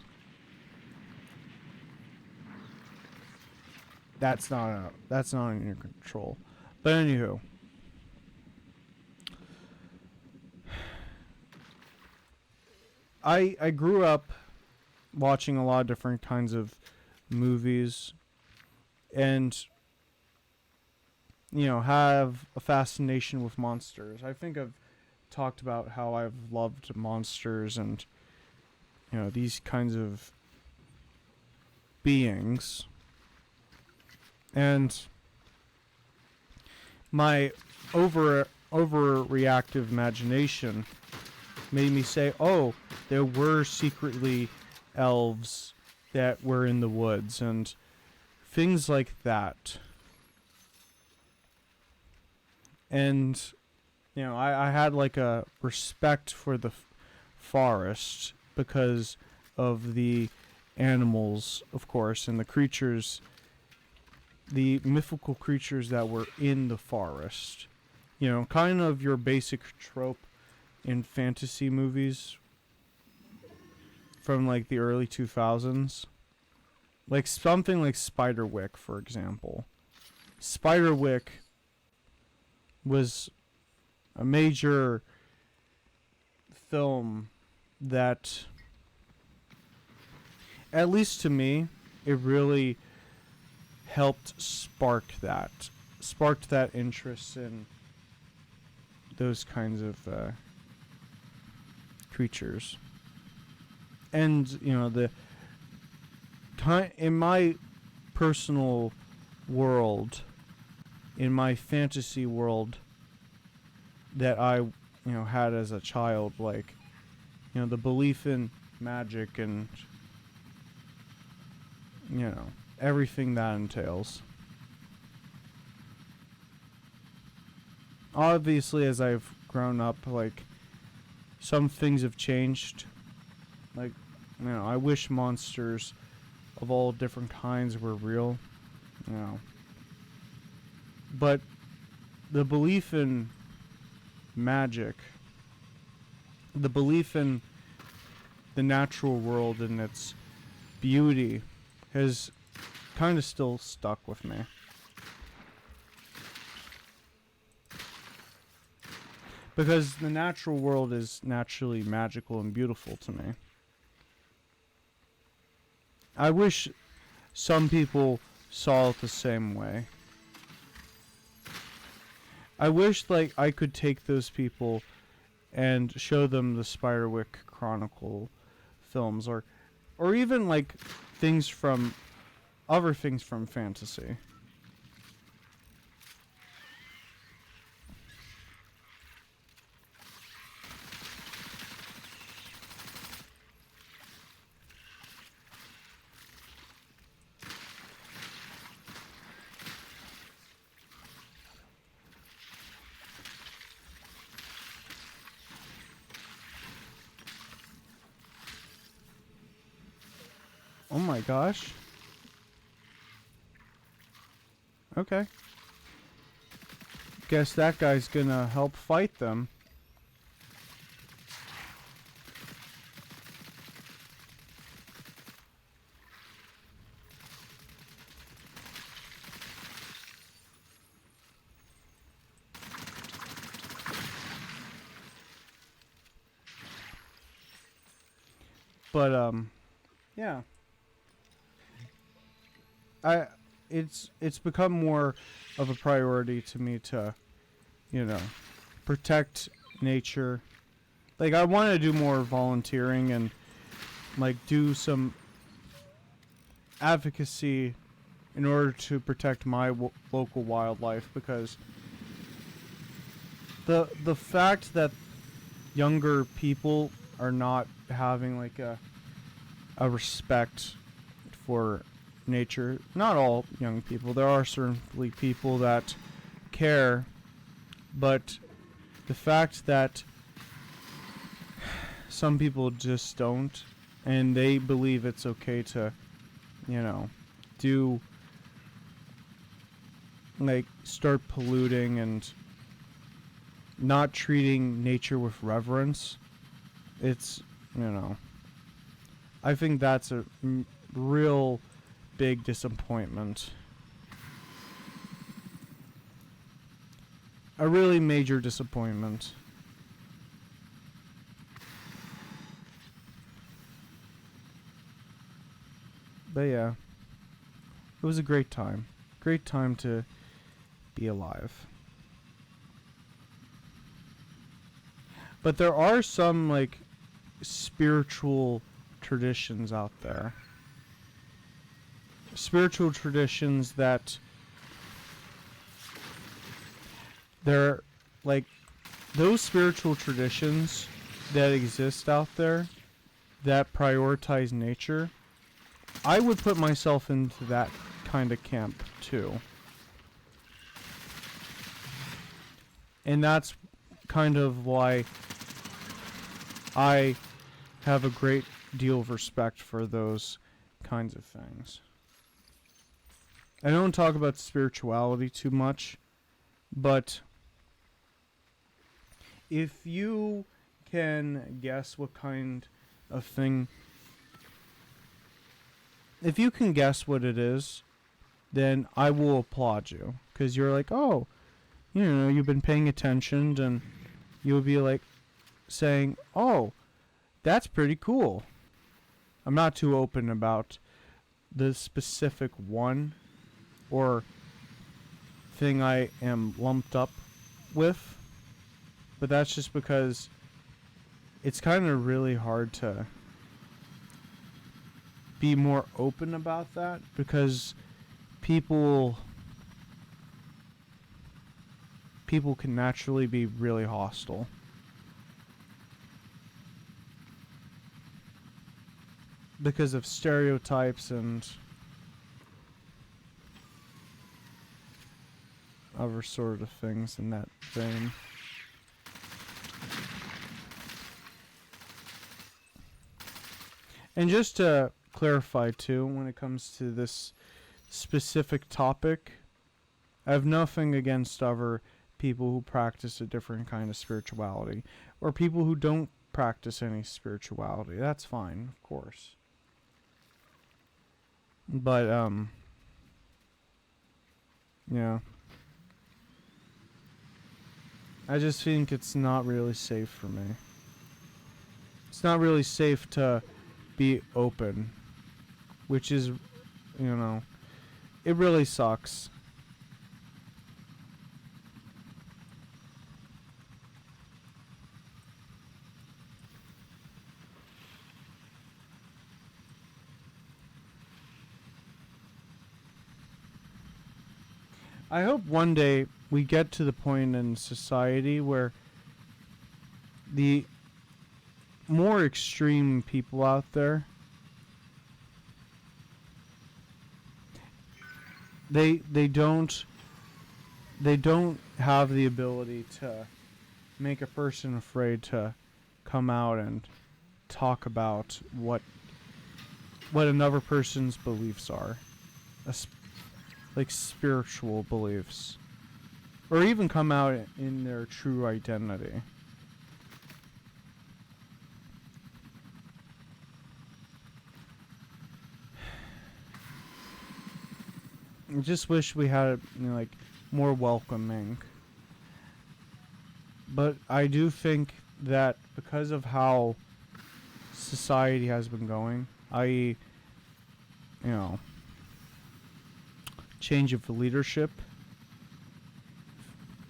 that's not in your control. But anywho, I grew up watching a lot of different kinds of movies, and, you know, have a fascination with monsters. I think I've talked about how I've loved monsters and, you know, these kinds of beings. And my overreactive imagination made me say, oh, there were secretly elves that were in the woods and things like that. And, you know, I had like a respect for the forest because of the animals, of course, and the creatures, the mythical creatures that were in the forest. You know, kind of your basic trope in fantasy movies. from like the early 2000s. Like something like Spiderwick, for example. Spiderwick was a major film that, at least to me, it really helped sparked that interest in those kinds of creatures. And the in my personal world, in my fantasy world that I had as a child, like the belief in magic and everything that entails. Obviously, as I've grown up, like, some things have changed. Like, I wish monsters of all different kinds were real. But the belief in magic, the belief in the natural world and its beauty has kind of still stuck with me. Because the natural world is naturally magical and beautiful to me. I wish some people saw it the same way. I wish, like, I could take those people and show them the Spiderwick Chronicle films, or even like other things from fantasy. Oh my gosh. Okay. Guess that guy's gonna help fight them. But yeah. It's become more of a priority to me to, protect nature. Like, I want to do more volunteering and like do some advocacy in order to protect my local wildlife, because the fact that younger people are not having like a respect for nature. Not all young people. There are certainly people that care, but the fact that some people just don't, and they believe it's okay to, do, like, start polluting and not treating nature with reverence. It's, I think that's a real big disappointment. A really major disappointment. But yeah, it was a great time. Great time to be alive. But there are some, like, spiritual traditions out there. Spiritual traditions that they're like, those spiritual traditions that exist out there that prioritize nature. I would put myself into that kind of camp too. And that's kind of why I have a great deal of respect for those kinds of things. I don't talk about spirituality too much, but if you can guess what kind of thing if you can guess what it is, then I will applaud you, because you're like, oh, you've been paying attention, and you'll be like saying, oh, that's pretty cool. I'm not too open about the specific one or thing I am lumped up with, but that's just because it's kind of really hard to be more open about that, because people can naturally be really hostile. Because of stereotypes and other sort of things in that vein. And just to clarify too, when it comes to this specific topic, I have nothing against other people who practice a different kind of spirituality, or people who don't practice any spirituality. That's fine, of course. But yeah, I just think it's not really safe for me. It's not really safe to be open, which is, it really sucks. I hope one day we get to the point in society where the more extreme people out there, they don't have the ability to make a person afraid to come out and talk about what another person's beliefs are, like spiritual beliefs, or even come out in their true identity. I just wish we had like more welcoming. But I do think that because of how society has been going, i.e., change of leadership.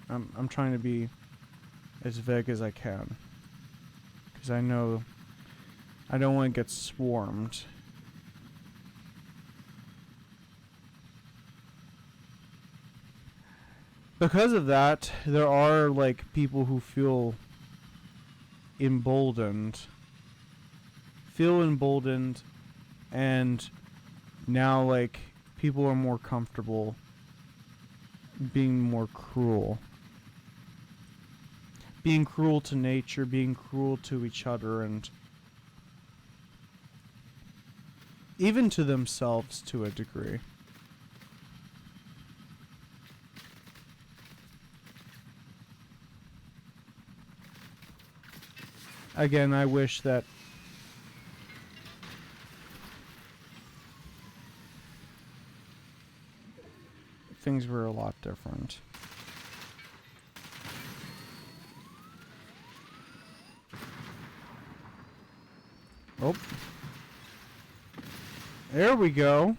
I'm trying to be as vague as I can, because I know I don't want to get swarmed. Because of that, there are like people who feel emboldened, and now like people are more comfortable being more cruel. Being cruel to nature, being cruel to each other, and even to themselves to a degree. Again, I wish that things were a lot different. Oh. There we go.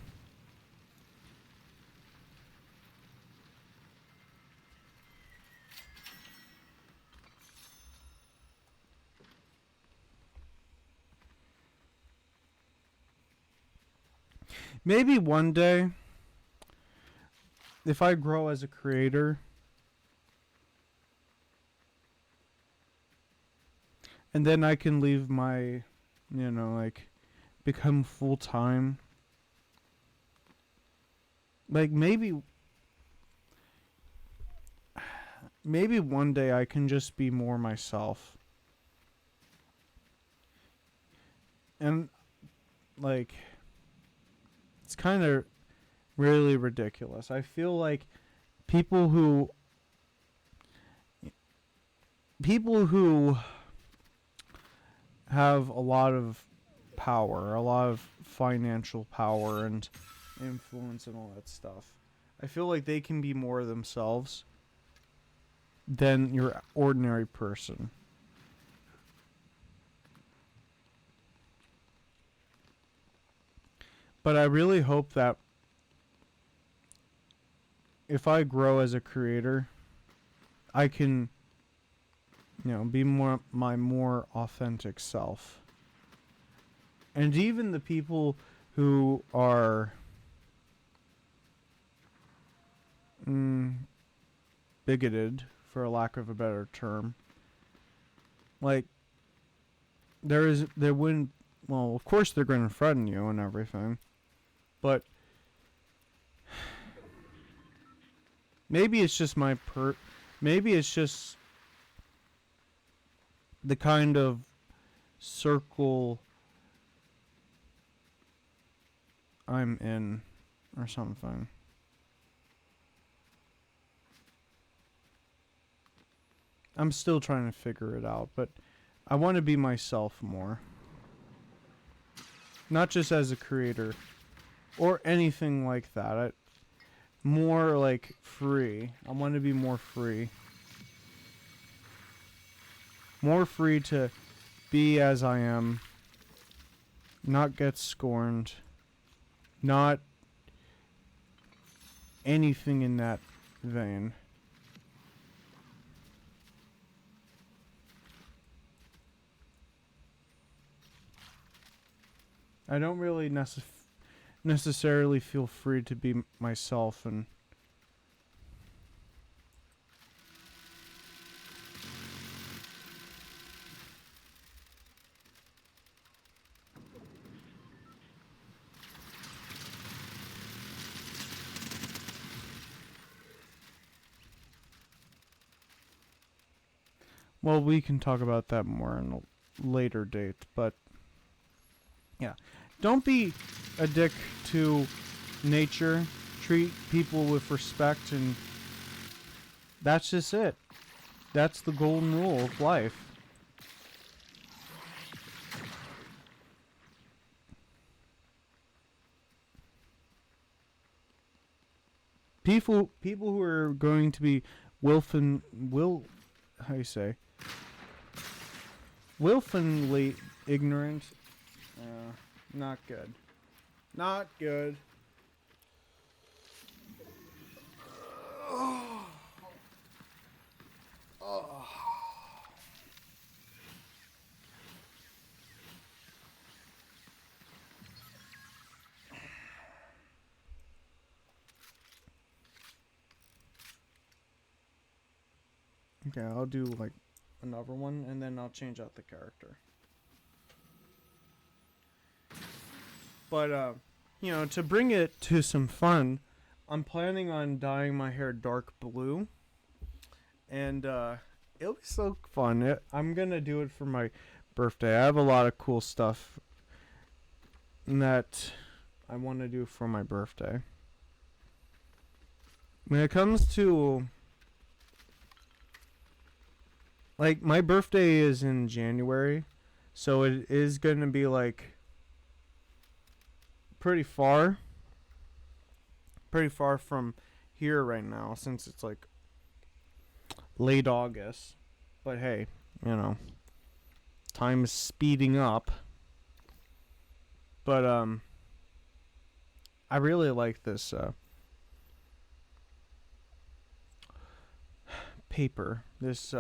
Maybe one day, if I grow as a creator, and then I can leave my, like, become full-time. Like, maybe one day I can just be more myself. And, like, it's kind of really ridiculous. I feel like people who have a lot of power, a lot of financial power and influence and all that stuff. I feel like they can be more themselves than your ordinary person. But I really hope that if I grow as a creator, I can, be my more authentic self. And even the people who are bigoted, for a lack of a better term, like there wouldn't. Well, of course they're going to threaten you and everything, but maybe it's just maybe it's just the kind of circle I'm in or something. I'm still trying to figure it out, but I want to be myself more. Not just as a creator or anything like that. More like free. I want to be more free. More free to be as I am. Not get scorned. Not anything in that vein. I don't really necessarily feel free to be myself, and well, we can talk about that more in a later date, but yeah. Don't be a dick to nature. Treat people with respect, and that's just it. That's the golden rule of life. People who are going to be how you say, willfully ignorant. Not good. Not good. Oh. Oh. Okay, I'll do like another one and then I'll change out the character. But to bring it to some fun, I'm planning on dyeing my hair dark blue, and it'll be so fun. I'm gonna do it for my birthday. I have a lot of cool stuff that I want to do for my birthday. When it comes to, like, my birthday is in January, so it is gonna be like pretty far from here right now, since it's like late August. But hey, time is speeding up. But I really like this paper, this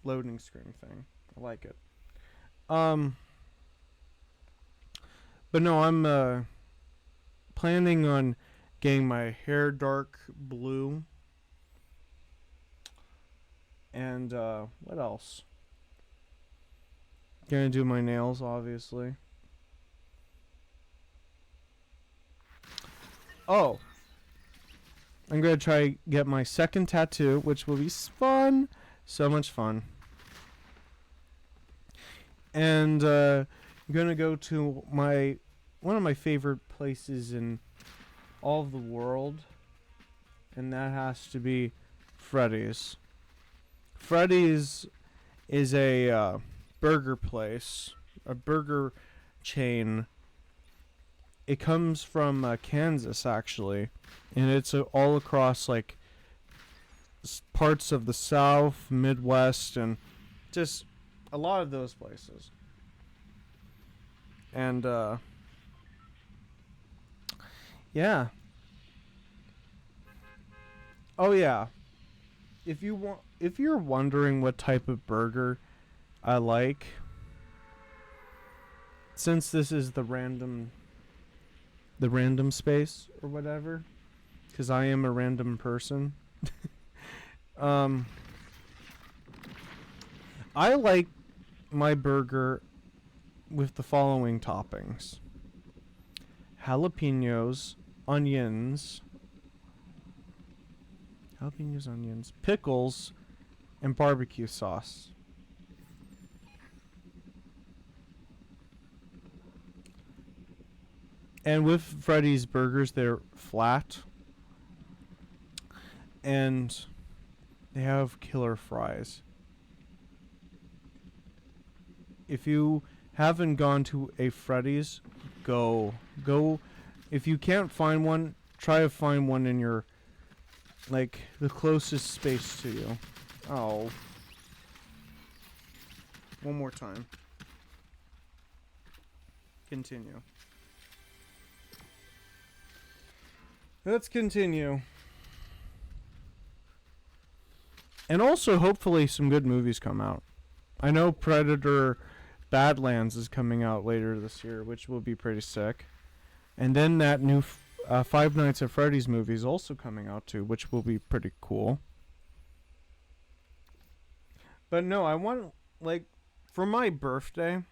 loading screen thing. I like it. But no, I'm planning on getting my hair dark blue. And what else? Gonna do my nails, obviously. Oh, I'm gonna try get my second tattoo, which will be fun. So much fun. And I'm gonna go to one of my favorite places in all of the world, and that has to be Freddy's. Freddy's is a burger place, a burger chain. It comes from Kansas, actually, and it's all across like parts of the South, Midwest, and just a lot of those places. And yeah. Oh yeah. If you're wondering what type of burger I like, since this is the random space or whatever, because I am a random person. I like my burger with the following toppings: jalapenos, onions, pickles, and barbecue sauce. And with Freddy's burgers, they're flat, and they have killer fries. If you haven't gone to a Freddy's, go. If you can't find one, try to find one in your, like, the closest space to you. Oh. One more time. Continue. Let's continue. And also, hopefully, some good movies come out. I know Predator Badlands is coming out later this year, which will be pretty sick. And then that new Five Nights at Freddy's movie is also coming out too, which will be pretty cool. But no, I want, like, for my birthday,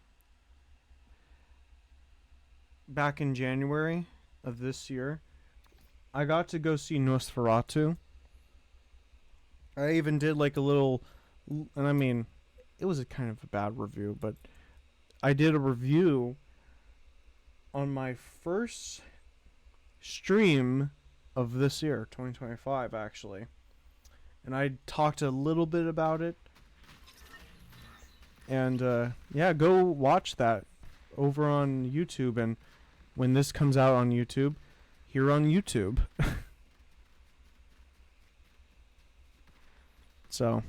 back in January of this year, I got to go see Nosferatu. I even did like a little, and I mean, it was a kind of a bad review, but I did a review on my first stream of this year, 2025, actually. And I talked a little bit about it. And yeah, go watch that over on YouTube. And when this comes out on YouTube, here on YouTube. So,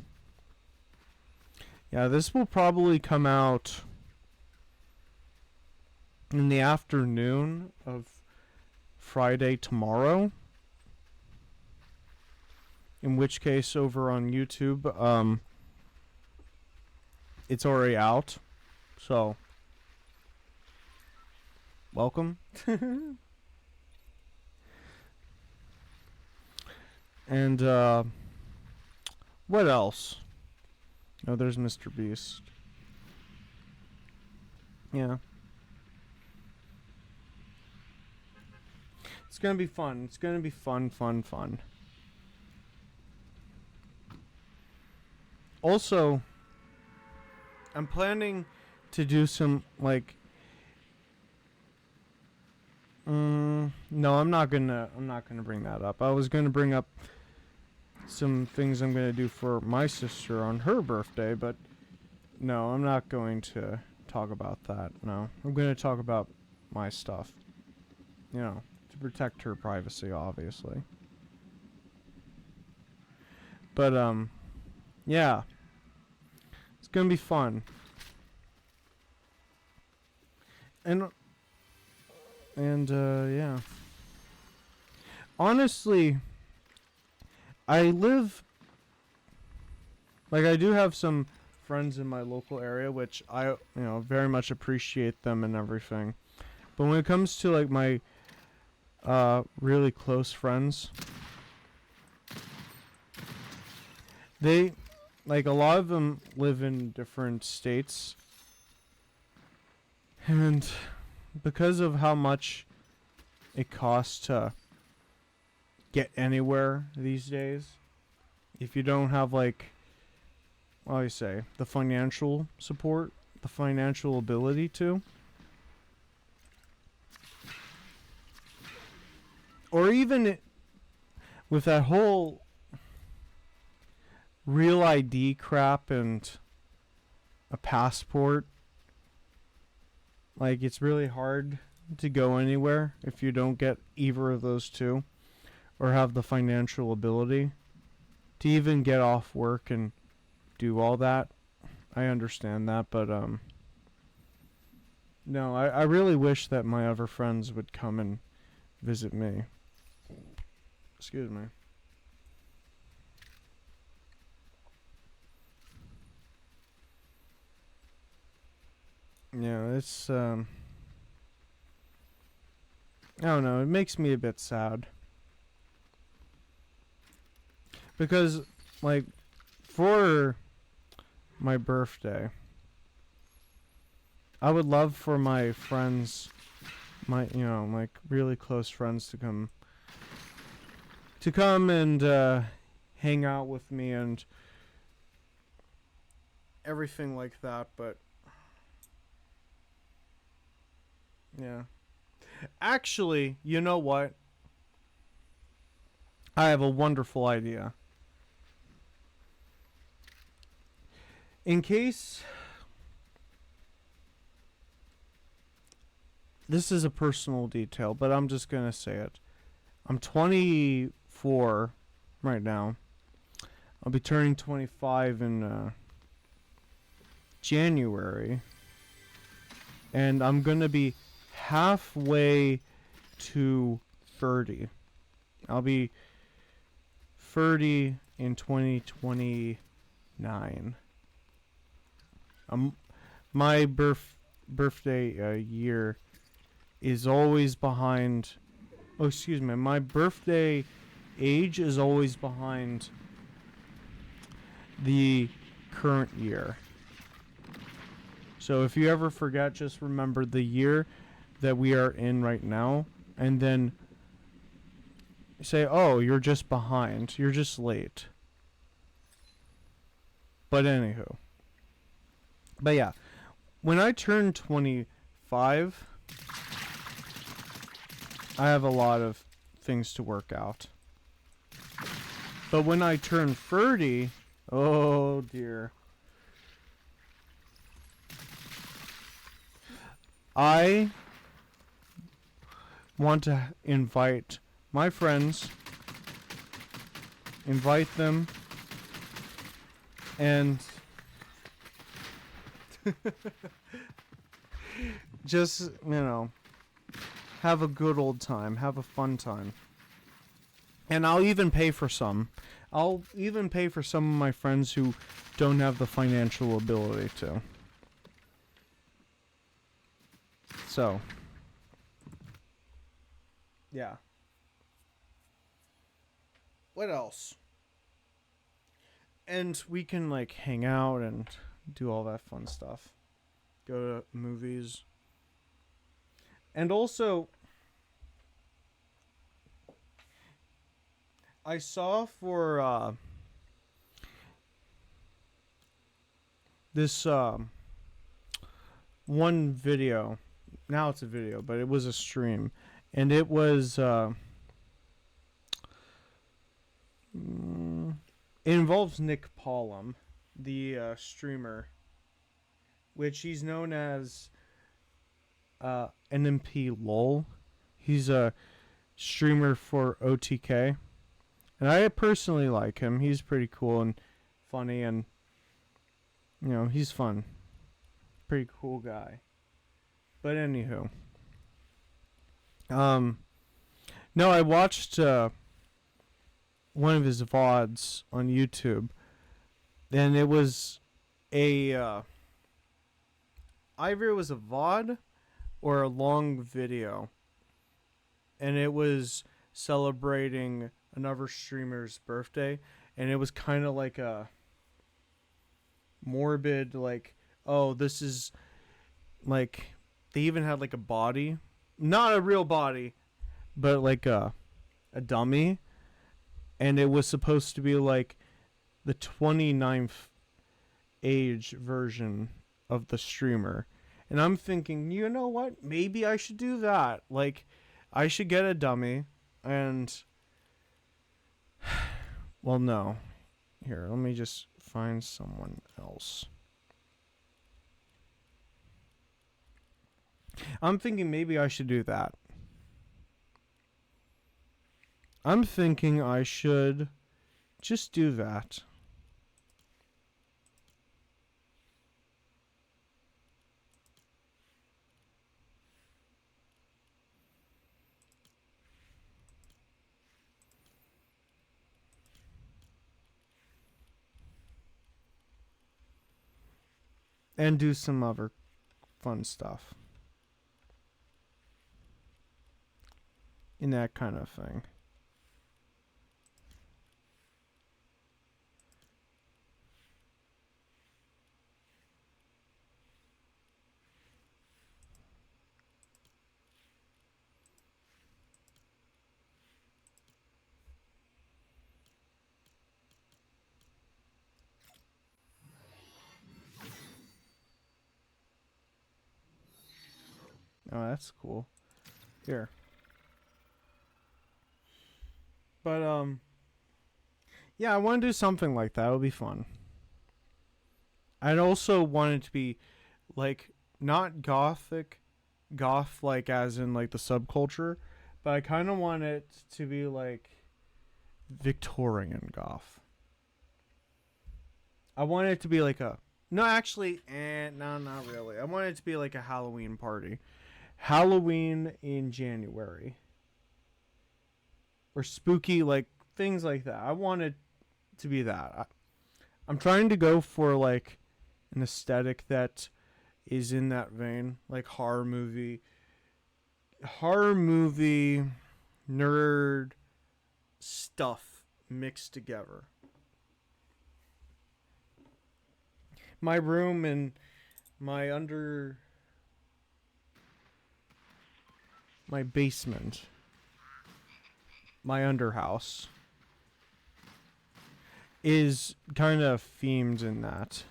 yeah, this will probably come out in the afternoon of Friday tomorrow. In which case, over on YouTube, it's already out. So, welcome. And, what else? Oh, there's Mr. Beast. Yeah. It's gonna be fun. It's gonna be fun. Also, I'm planning to do some, like... no, I'm not gonna bring that up. I was gonna bring up some things I'm gonna do for my sister on her birthday, but no, I'm not going to talk about that. No, I'm gonna talk about my stuff. You know, to protect her privacy, obviously. But yeah, it's gonna be fun. And yeah. Honestly, I do have some friends in my local area, which I, very much appreciate them and everything. But when it comes to, like, my really close friends, they, like, a lot of them live in different states. And because of how much it costs to get anywhere these days, if you don't have, like, what do you say, the financial support, the financial ability to, or even with that whole real ID crap and a passport, Like, it's really hard to go anywhere if you don't get either of those two or have the financial ability to even get off work and do all that. I understand that, but no, I really wish that my other friends would come and visit me. Excuse me. Yeah, it's I don't know, it makes me a bit sad. Because like for my birthday, I would love for my friends, my like really close friends to come and hang out with me and everything like that, but yeah. Actually, you know what? I have a wonderful idea. In case this is a personal detail, but I'm just going to say it. I'm 24 right now. I'll be turning 25 in January. And I'm going to be halfway to 30. I'll be 30 in 2029. My birthday year is always behind. Oh, excuse me. My birthday age is always behind the current year. So if you ever forget, just remember the year that we are in right now, and then say, oh, you're just behind. You're just late. But anywho. But yeah, when I turn 25, I have a lot of things to work out. But when I turn 30, oh dear. I want to invite my friends, invite them, and just, have a good old time, have a fun time. And I'll even pay for some. I'll even pay for some of my friends who don't have the financial ability to. So, yeah. What else? And we can like hang out and do all that fun stuff. Go to movies. And also, I saw for this one video. Now it's a video, but it was a stream. And it was it involves Nick Pollum, the streamer, which he's known as NMP LOL. He's a streamer for OTK. And I personally like him. He's pretty cool and funny, and he's fun. Pretty cool guy. But anywho. No, I watched one of his VODs on YouTube, and it was either it was a VOD or a long video, and it was celebrating another streamer's birthday, and it was kind of like a morbid, like, oh, this is like, they even had like a body, not a real body, but like a dummy, and it was supposed to be like the 29th age version of the streamer. And I'm thinking, you know what? Maybe I should do that. Like, I should get a dummy and... Well, no. Here, let me just find someone else. I'm thinking maybe I should do that. I'm thinking I should just do that. And do some other fun stuff. In that kind of thing. Oh, that's cool. Here. But yeah, I want to do something like that. It'll be fun. I'd also want it to be like not goth like as in like the subculture, but I kind of want it to be like Victorian goth. I want it to be like a no, actually, no, not really. I want it to be like a Halloween party, Halloween in January, or spooky like things like that. I want it to be that. I'm trying to go for like an aesthetic that is in that vein, like horror movie, nerd stuff mixed together. My room and my under my basement, my underhouse is kind of themed in that.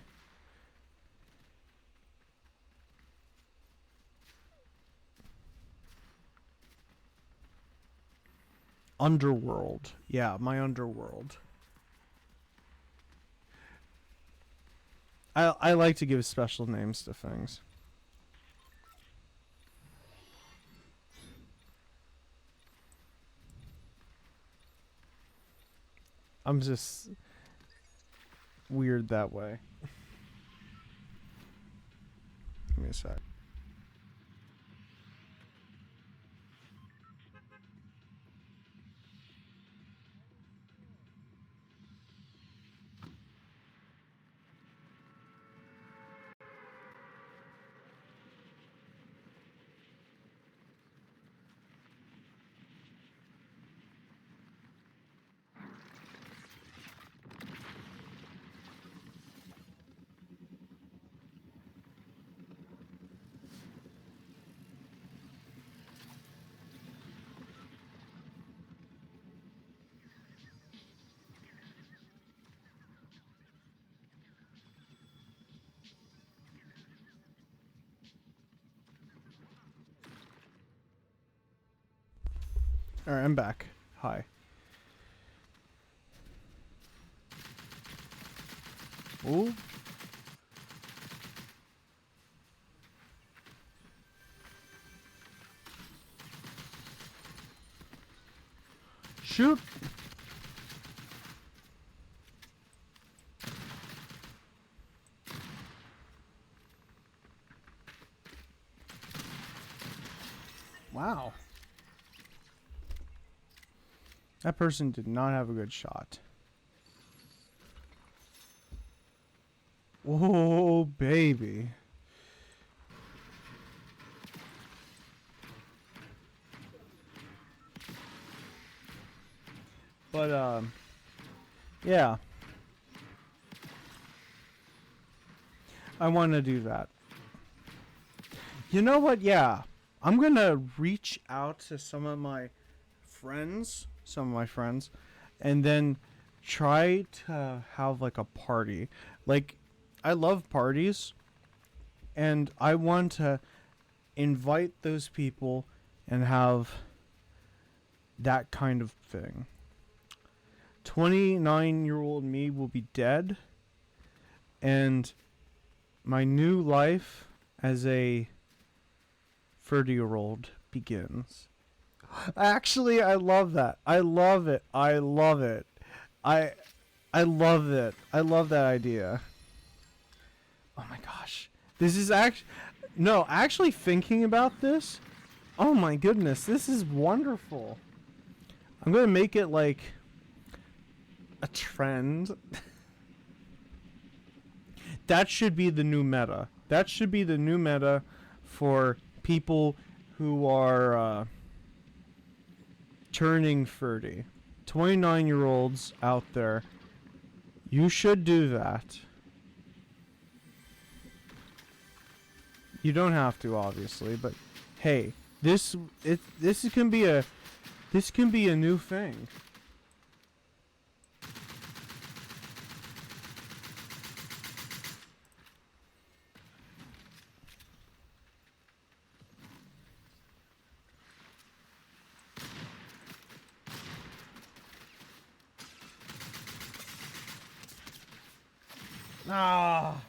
Underworld. Yeah, my underworld. I like to give special names to things. I'm just weird that way. Give me a sec. All right, I'm back. Hi. Ooh. Shoot. Wow. That person did not have a good shot. Oh, baby. But, yeah. I want to do that. You know what? Yeah. I'm going to reach out to some of my friends, and then try to have like a party. Like, I love parties, and I want to invite those people and have that kind of thing. 29-year-old me will be dead, and my new life as a 30-year-old begins. Actually, I love that. I love it. I love it. I I love it. I love that idea. Oh my gosh. This is actually no, actually thinking about this. Oh my goodness, this is wonderful. I'm going to make it like a trend. That should be the new meta. That should be the new meta for people who are turning 30. 29-year-olds out there. You should do that. You don't have to, obviously, but hey, this can be a new thing. Ah.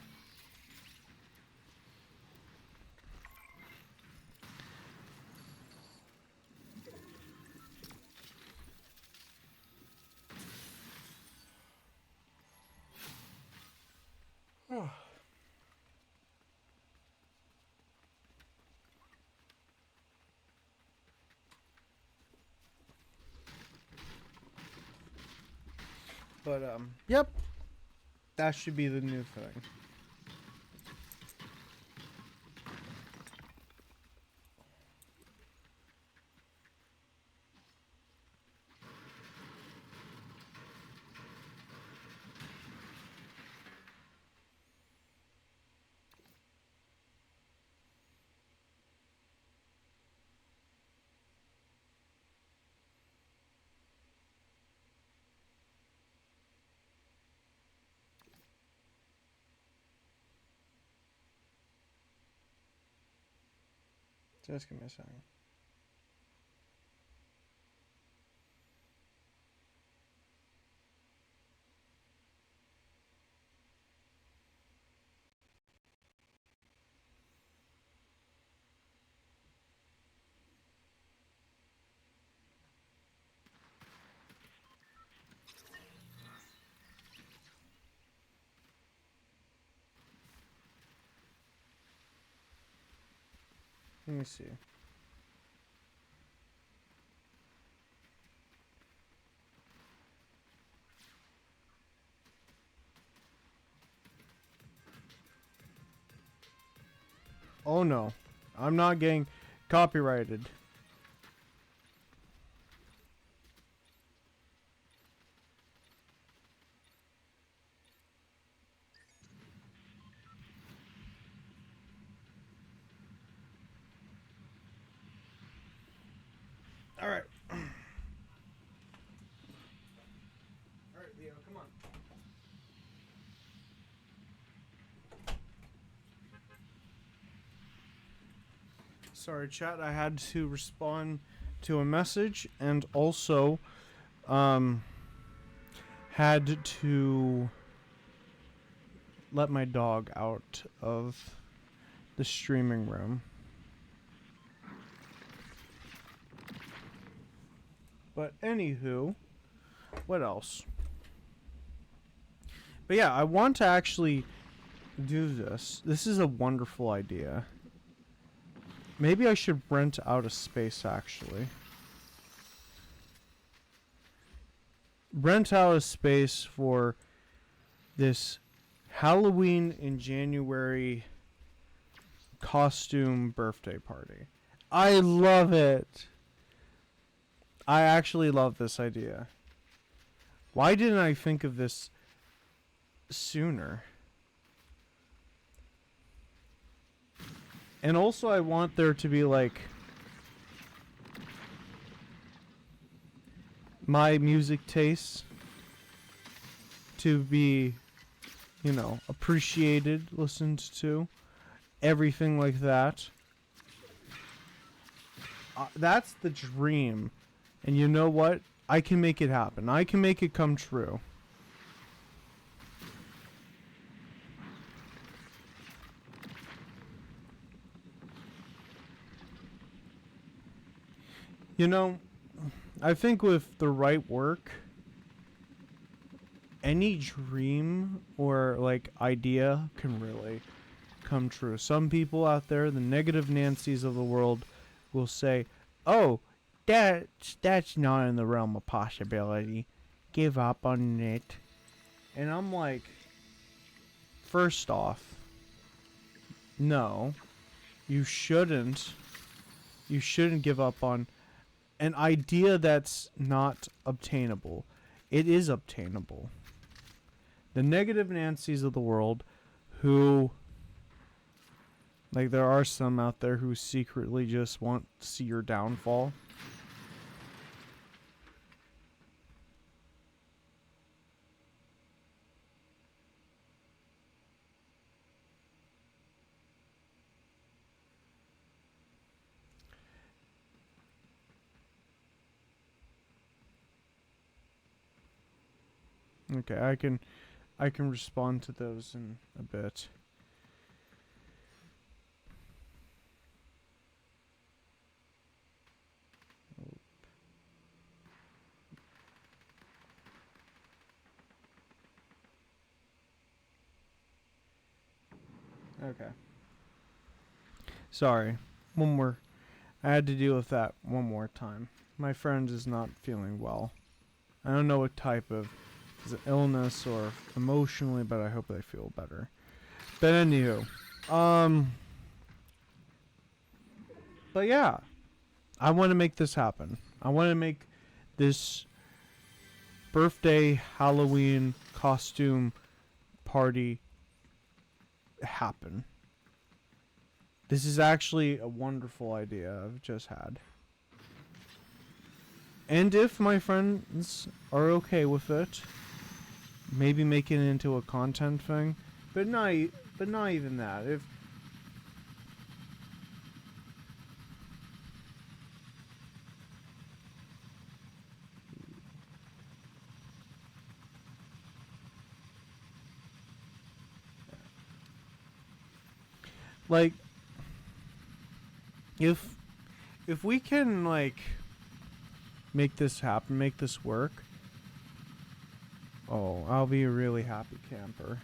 But yep. That should be the new thing. Just give me a second. Let me see. Oh no. I'm not getting copyrighted. All right. All right, Leo, come on. Sorry, chat. I had to respond to a message and also had to let my dog out of the streaming room. But anywho, what else? But yeah, I want to actually do this. This is a wonderful idea. Maybe I should rent out a space, actually. Rent out a space for this Halloween in January costume birthday party. I love it. I actually love this idea. Why didn't I think of this sooner? And also I want there to be like my music tastes to be, you know, appreciated, listened to, everything like that. That's the dream. And you know what? I can make it happen. I can make it come true. You know, I think with the right work, any dream or like idea can really come true. Some people out there, the negative Nancys of the world, will say, "Oh, that's not in the realm of possibility. Give up on it." And I'm like, first off, no, you shouldn't. You shouldn't give up on an idea that's not obtainable. It is obtainable. The negative Nancys of the world, who, like, there are some out there who secretly just want to see your downfall. Okay, I can respond to those in a bit. Okay. Sorry. One more. I had to deal with that one more time. My friend is not feeling well. I don't know what type of, is it illness or emotionally, but I hope they feel better. But anywho, but yeah, I want to make this happen. I want to make this birthday Halloween costume party happen. This is actually a wonderful idea I've just had. And if my friends are okay with it, maybe making it into a content thing, but not even that. If like if we can like make this happen, make this work, oh, I'll be a really happy camper.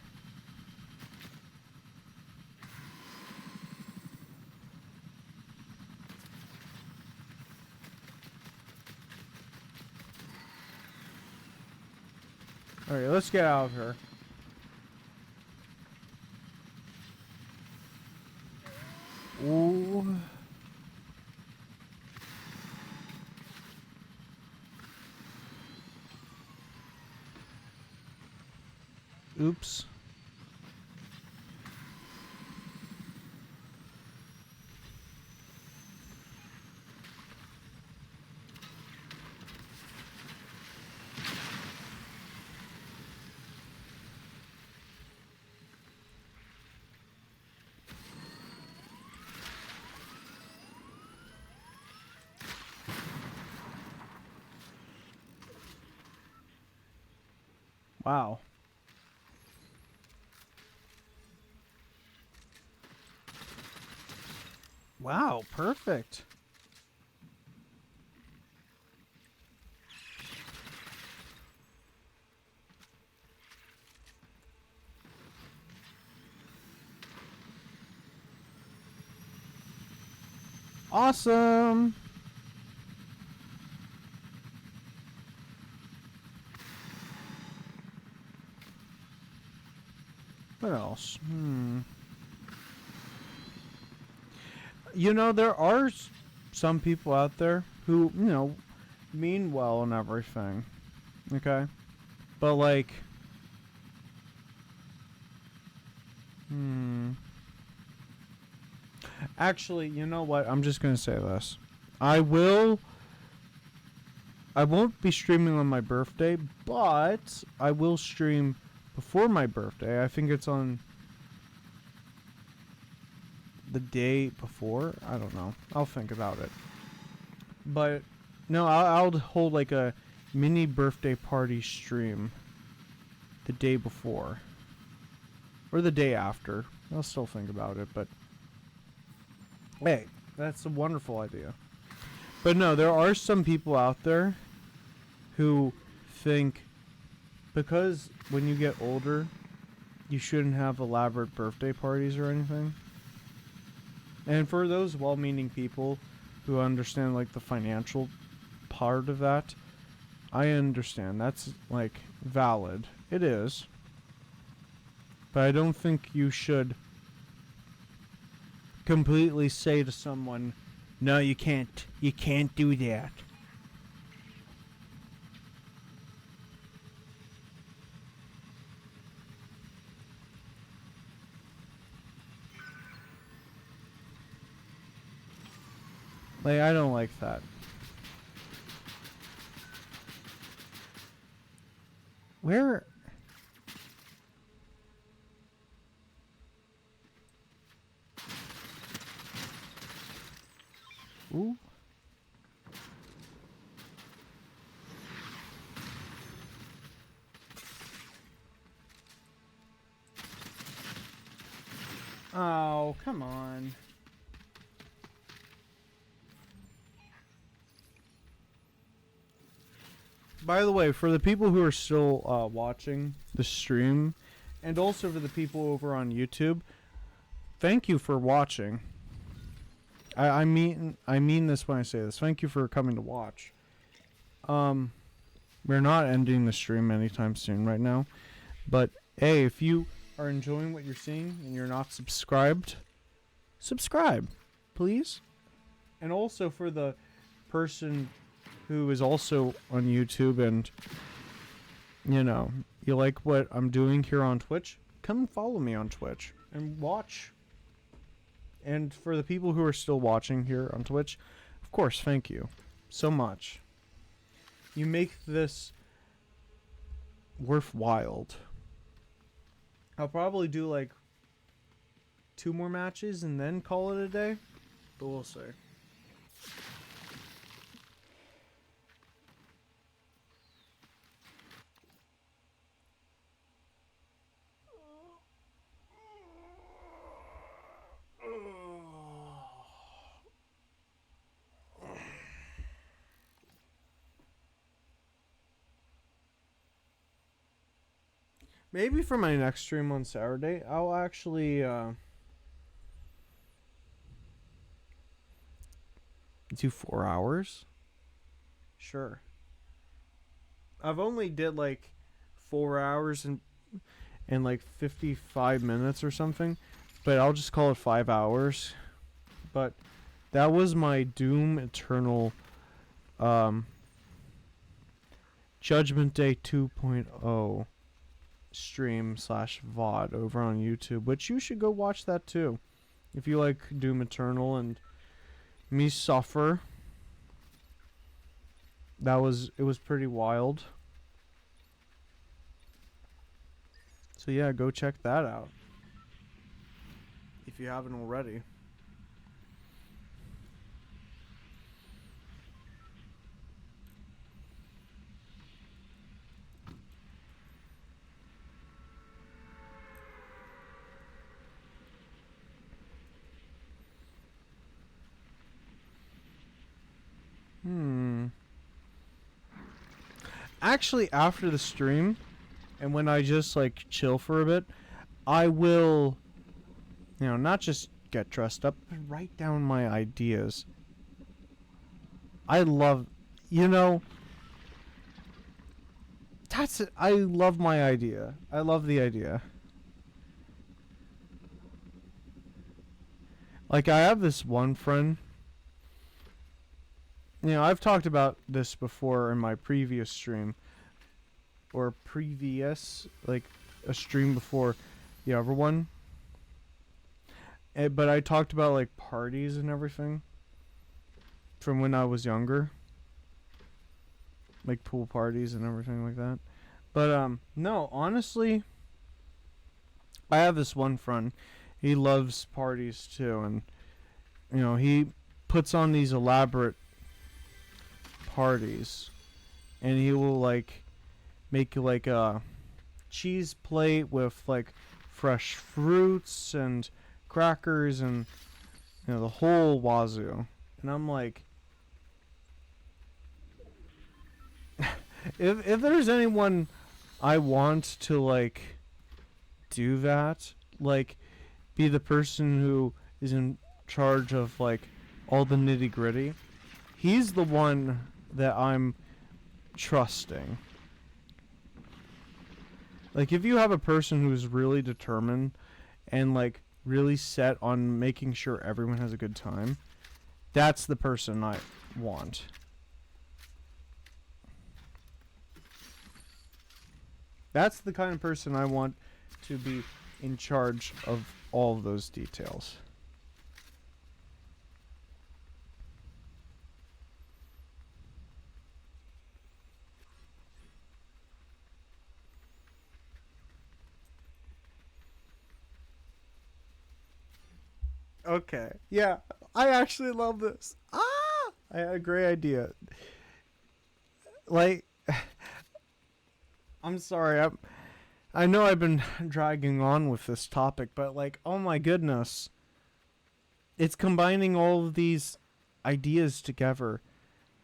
Alright, let's get out of here. Ooh. Oops. Wow. Wow, perfect. Awesome. What else? You know, there are some people out there who, mean well and everything. Okay? But, like, actually, you know what? I'm just going to say this. I won't be streaming on my birthday, but I will stream before my birthday. I think it's on the day before. I don't know. I'll think about it. But no, I'll hold like a mini birthday party stream the day before or the day after. I'll still think about it, but hey, that's a wonderful idea. But no, there are some people out there who think because when you get older, you shouldn't have elaborate birthday parties or anything. And for those well-meaning people who understand like the financial part of that, I understand. That's like valid. It is. But I don't think you should completely say to someone, "No, you can't. You can't do that." Like, I don't like that. Where? Ooh. Oh, come on. By the way, for the people who are still watching the stream, and also for the people over on YouTube, thank you for watching. I mean this when I say this. Thank you for coming to watch. We're not ending the stream anytime soon right now, but hey, if you are enjoying what you're seeing and you're not subscribed, subscribe, please. And also for the person who is also on YouTube and, you know, you like what I'm doing here on Twitch, come follow me on Twitch and watch. And for the people who are still watching here on Twitch, of course, thank you so much. You make this worthwhile. I'll probably do like 2 more matches and then call it a day, but we'll see. Maybe for my next stream on Saturday, I'll actually do 4 hours. Sure. I've only did like 4 hours and like 55 minutes or something, but I'll just call it 5 hours. But that was my Doom Eternal Judgment Day 2.0 stream / VOD over on YouTube, which you should go watch that too if you like Doom Eternal and me suffer. It was pretty wild. So yeah, go check that out if you haven't already. Actually, after the stream, and when I just like chill for a bit, I will, you know, not just get dressed up, but write down my ideas. I love, you know, that's it. I love my idea. I love the idea. Like, I have this one friend. You know, I've talked about this before in my previous stream. Or previous, like, a stream before the other one. But I talked about, like, parties and everything. From when I was younger. Like, pool parties and everything like that. But, no, honestly, I have this one friend. He loves parties, too. And, you know, he puts on these elaborate parties. And he will, like, make, like, a cheese plate with, like, fresh fruits and crackers and, you know, the whole wazoo. And I'm like, if there's anyone I want to like do that, like be the person who is in charge of like all the nitty gritty, he's the one that I'm trusting. Like if you have a person who's really determined and like really set on making sure everyone has a good time, that's the person I want. That's the kind of person I want to be in charge of all of those details. Okay. Yeah, I actually love this. Ah! I had a great idea. Like, I'm sorry. I know I've been dragging on with this topic, but like, oh my goodness. It's combining all of these ideas together,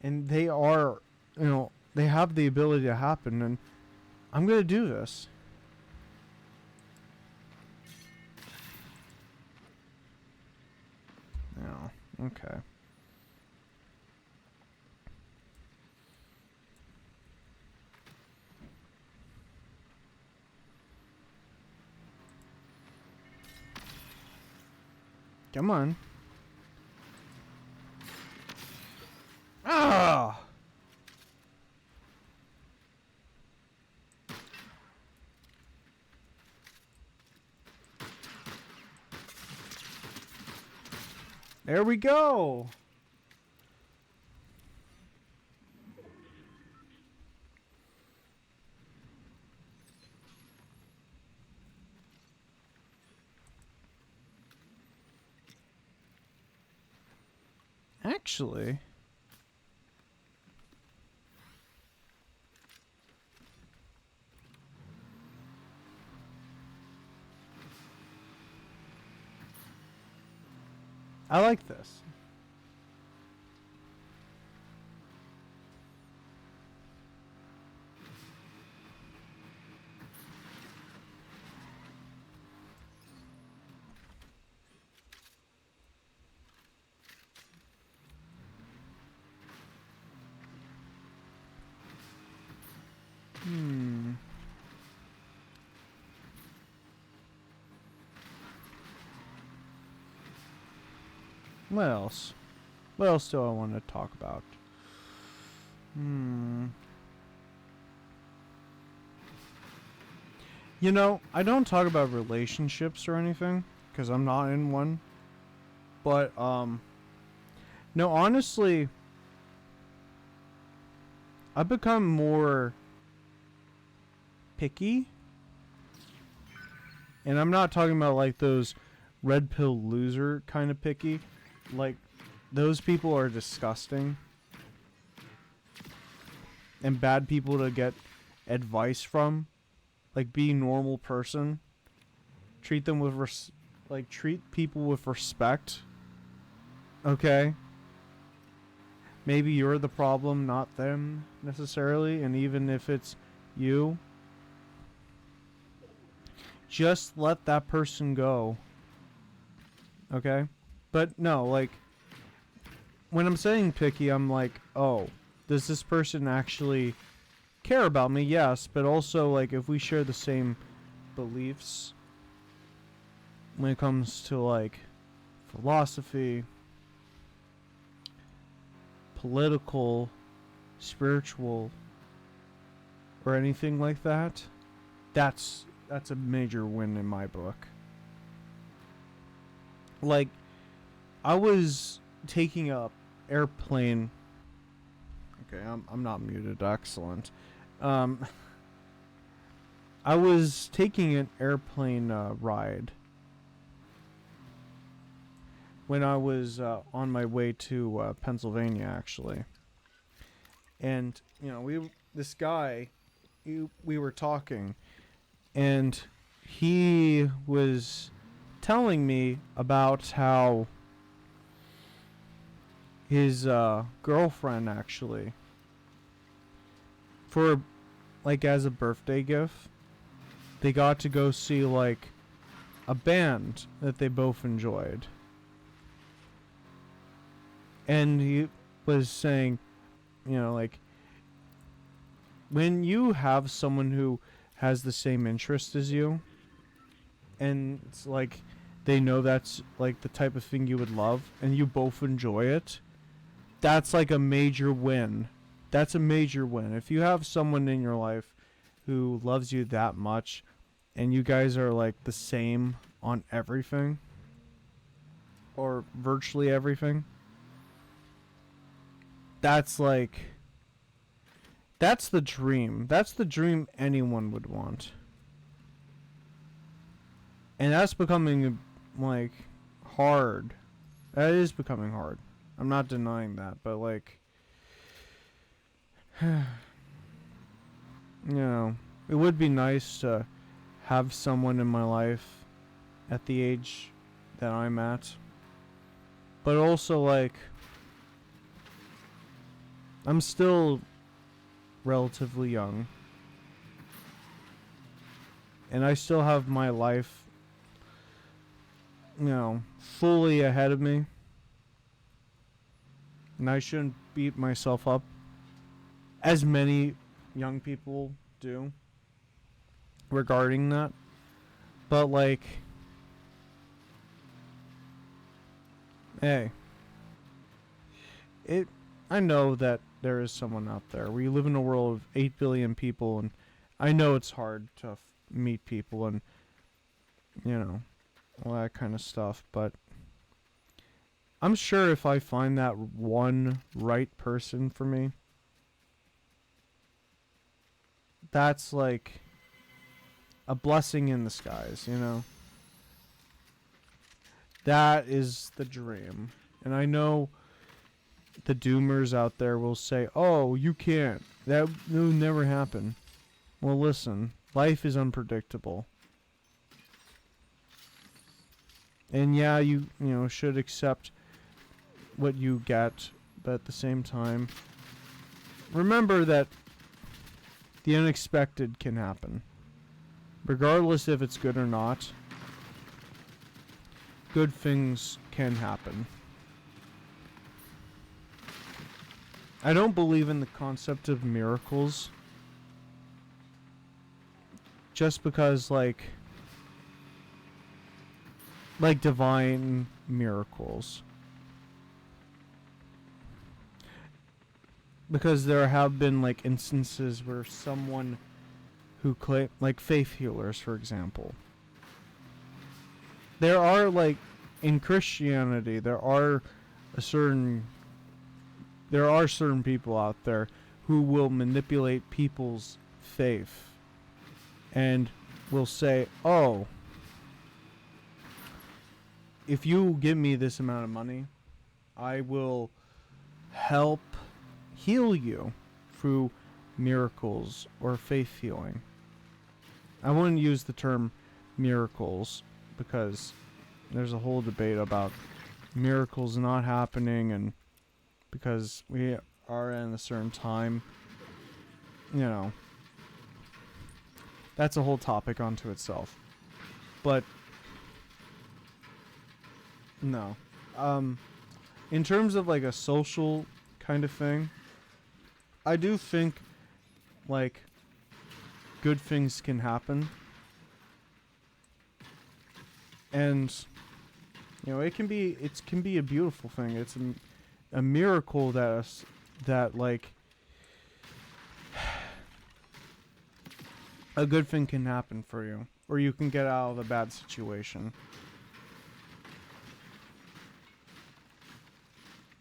and they are, they have the ability to happen, and I'm going to do this. Yeah, okay. Come on. Ah! There we go. Actually, I like this. Hmm. What else? What else do I want to talk about? Hmm. I don't talk about relationships or anything because I'm not in one. But no, honestly, I've become more picky, and I'm not talking about like those red pill loser kind of picky. Like those people are disgusting and bad people to get advice from. Like be a normal person. Treat them with treat people with respect. Okay? Maybe you're the problem, not them necessarily, and even if it's you, just let that person go. Okay? But no, like when I'm saying picky, I'm like, "Oh, does this person actually care about me?" Yes, but also like if we share the same beliefs when it comes to like philosophy, political, spiritual, or anything like that, that's a major win in my book. Like I was taking a airplane. Okay, I'm not muted. Excellent. Um, I was taking an airplane ride when I was on my way to Pennsylvania, actually. And this guy, we were talking, and he was telling me about how his girlfriend actually for like as a birthday gift, they got to go see like a band that they both enjoyed. And he was saying, you know, like when you have someone who has the same interest as you, and it's like they know that's like the type of thing you would love, and you both enjoy it, that's like a major win. That's a major win. If you have someone in your life who loves you that much, and you guys are like the same on everything, or virtually everything, that's like, that's the dream. That's the dream anyone would want. And that's becoming like hard. That is becoming hard. I'm not denying that, but like you know, it would be nice to have someone in my life at the age that I'm at. But also like I'm still relatively young. And I still have my life, you know, fully ahead of me. And I shouldn't beat myself up, as many young people do, regarding that. But like, hey, I know that there is someone out there. We live in a world of 8 billion people, and I know it's hard to meet people and, you know, all that kind of stuff. But I'm sure if I find that one right person for me, that's like a blessing in the skies, you know? That is the dream. And I know the doomers out there will say, oh, you can't. That will never happen. Well, listen, life is unpredictable. And yeah, you know, should accept what you get, but at the same time, remember that the unexpected can happen. Regardless if it's good or not, good things can happen. I don't believe in the concept of miracles. Just because, like divine miracles. Because there have been, like, instances where someone who claim, like faith healers, for example. There are, like, in Christianity, there are certain people out there who will manipulate people's faith and will say, oh, if you give me this amount of money, I will help heal you through miracles or faith healing. I wouldn't use the term miracles because there's a whole debate about miracles not happening, and because we are in a certain time, you know, that's a whole topic unto itself. But no. In terms of like a social kind of thing, I do think like good things can happen. And you know, it can be a beautiful thing. It's a miracle that like a good thing can happen for you, or you can get out of a bad situation.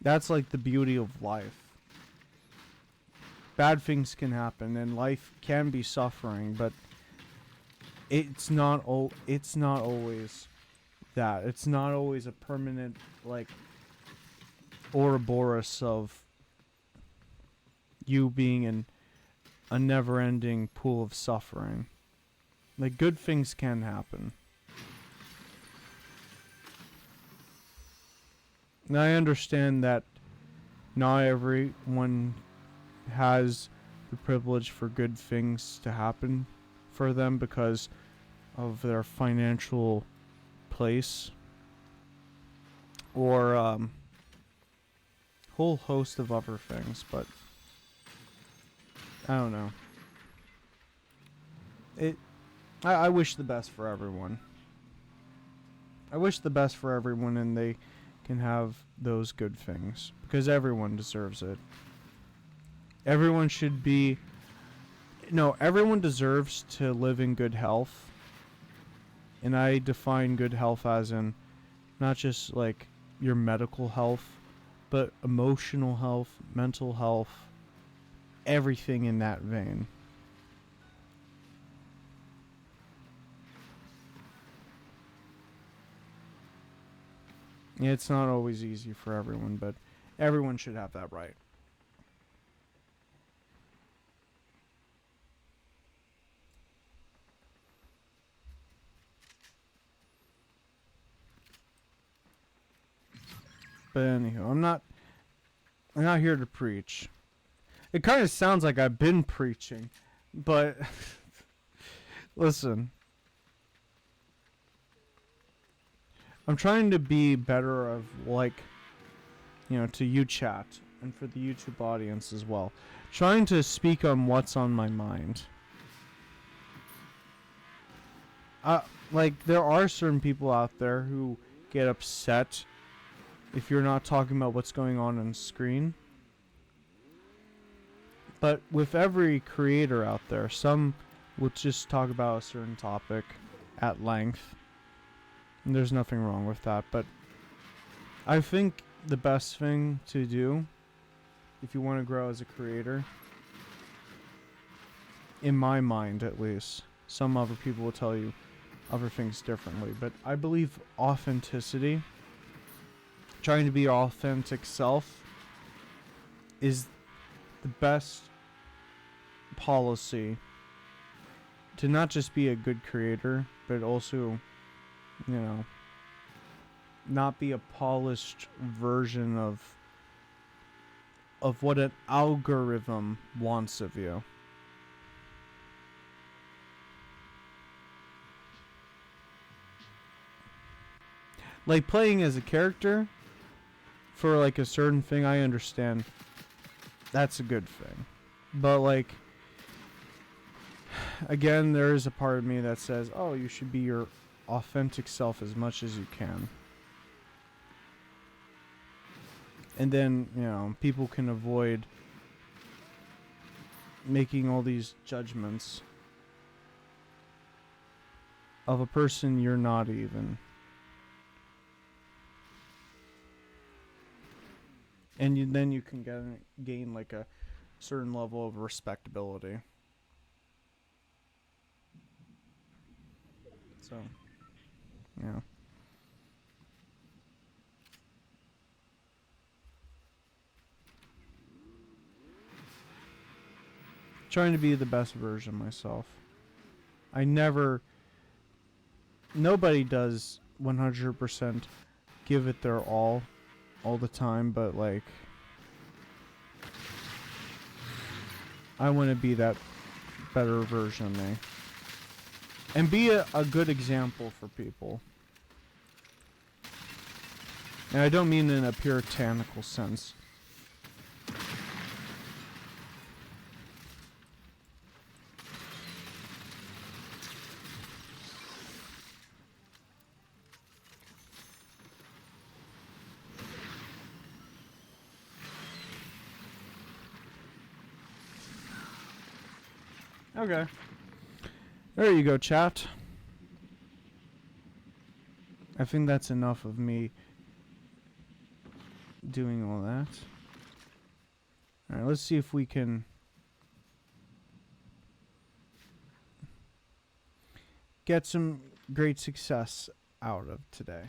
That's like the beauty of life. Bad things can happen, and life can be suffering, but it's not always that. It's not always a permanent, like, Ouroboros of you being in a never-ending pool of suffering. Like, good things can happen. And I understand that not everyone has the privilege for good things to happen for them because of their financial place, or whole host of other things, but I don't know. I wish the best for everyone. I wish the best for everyone, and they can have those good things because everyone deserves it. Everyone should be. No, everyone deserves to live in good health. And I define good health as in not just like your medical health, but emotional health, mental health, everything in that vein. It's not always easy for everyone, but everyone should have that right. But anyhow, I'm not here to preach. It kind of sounds like I've been preaching, but listen. I'm trying to be better of to you chat and for the YouTube audience as well. Trying to speak on what's on my mind. There are certain people out there who get upset if you're not talking about what's going on screen. But with every creator out there, some will just talk about a certain topic at length. And there's nothing wrong with that, but I think the best thing to do if you want to grow as a creator, in my mind at least, some other people will tell you other things differently, but I believe authenticity, trying to be your authentic self, is the best policy to not just be a good creator, but also, not be a polished version of what an algorithm wants of you. Like playing as a character for like a certain thing, I understand that's a good thing. But like, again, there is a part of me that says, oh, you should be your authentic self as much as you can. And then, people can avoid making all these judgments of a person you're not even. And then you can gain like a certain level of respectability. So, yeah. Trying to be the best version of myself. Nobody does 100% give it their all the time, but like, I want to be that better version of me. And be a good example for people. And I don't mean in a puritanical sense. Okay. There you go, chat. I think that's enough of me doing all that. Alright, let's see if we can get some great success out of today.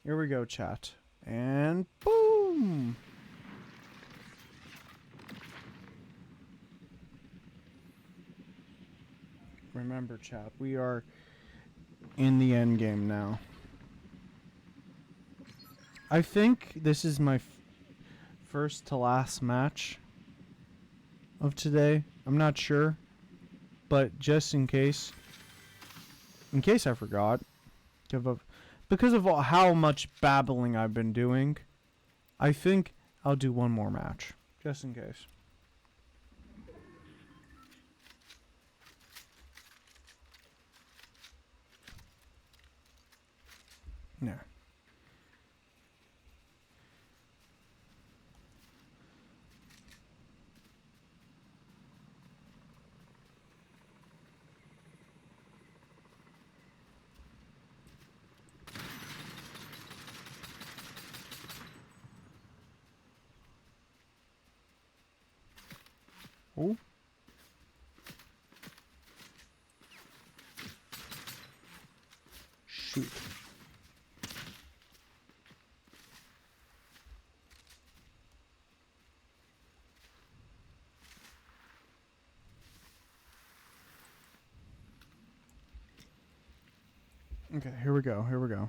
Here we go, chat. And boom! Remember, chat, we are in the end game now. I think this is my first to last match of today. I'm not sure, but just in case I forgot, because of how much babbling I've been doing, I think I'll do one more match, just in case. Yeah. Oh. Shoot. Okay, here we go. Here we go.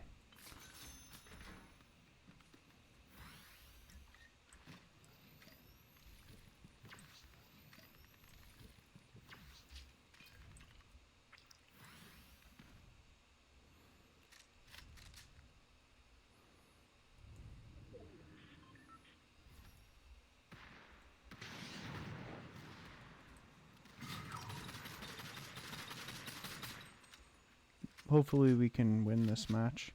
Hopefully we can win this match.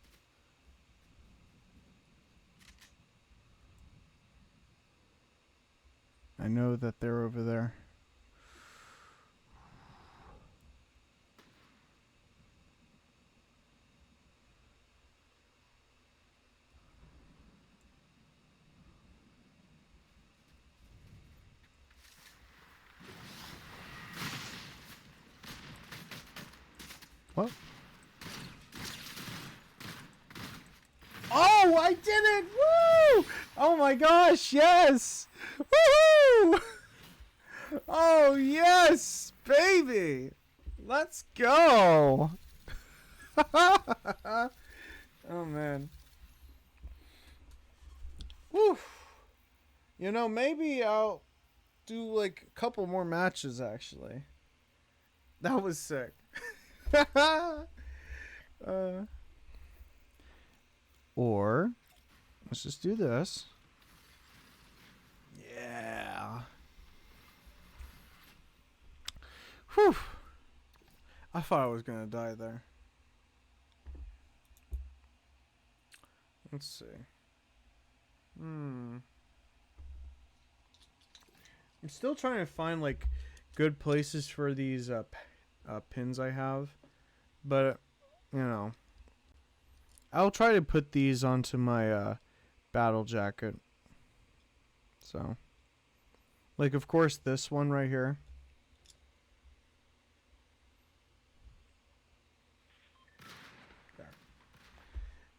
I know that they're over there. What? Oh, I did it! Woo! Oh my gosh, yes! Woohoo! Oh, yes, baby! Let's go! Oh, man. Woo! You know, maybe I'll do like a couple more matches, actually. That was sick. Or let's just do this. Yeah. Whew. I thought I was gonna die there. Let's see. I'm still trying to find like good places for these pins I have, but you know, I'll try to put these onto my battle jacket. So, like, of course, this one right here. There.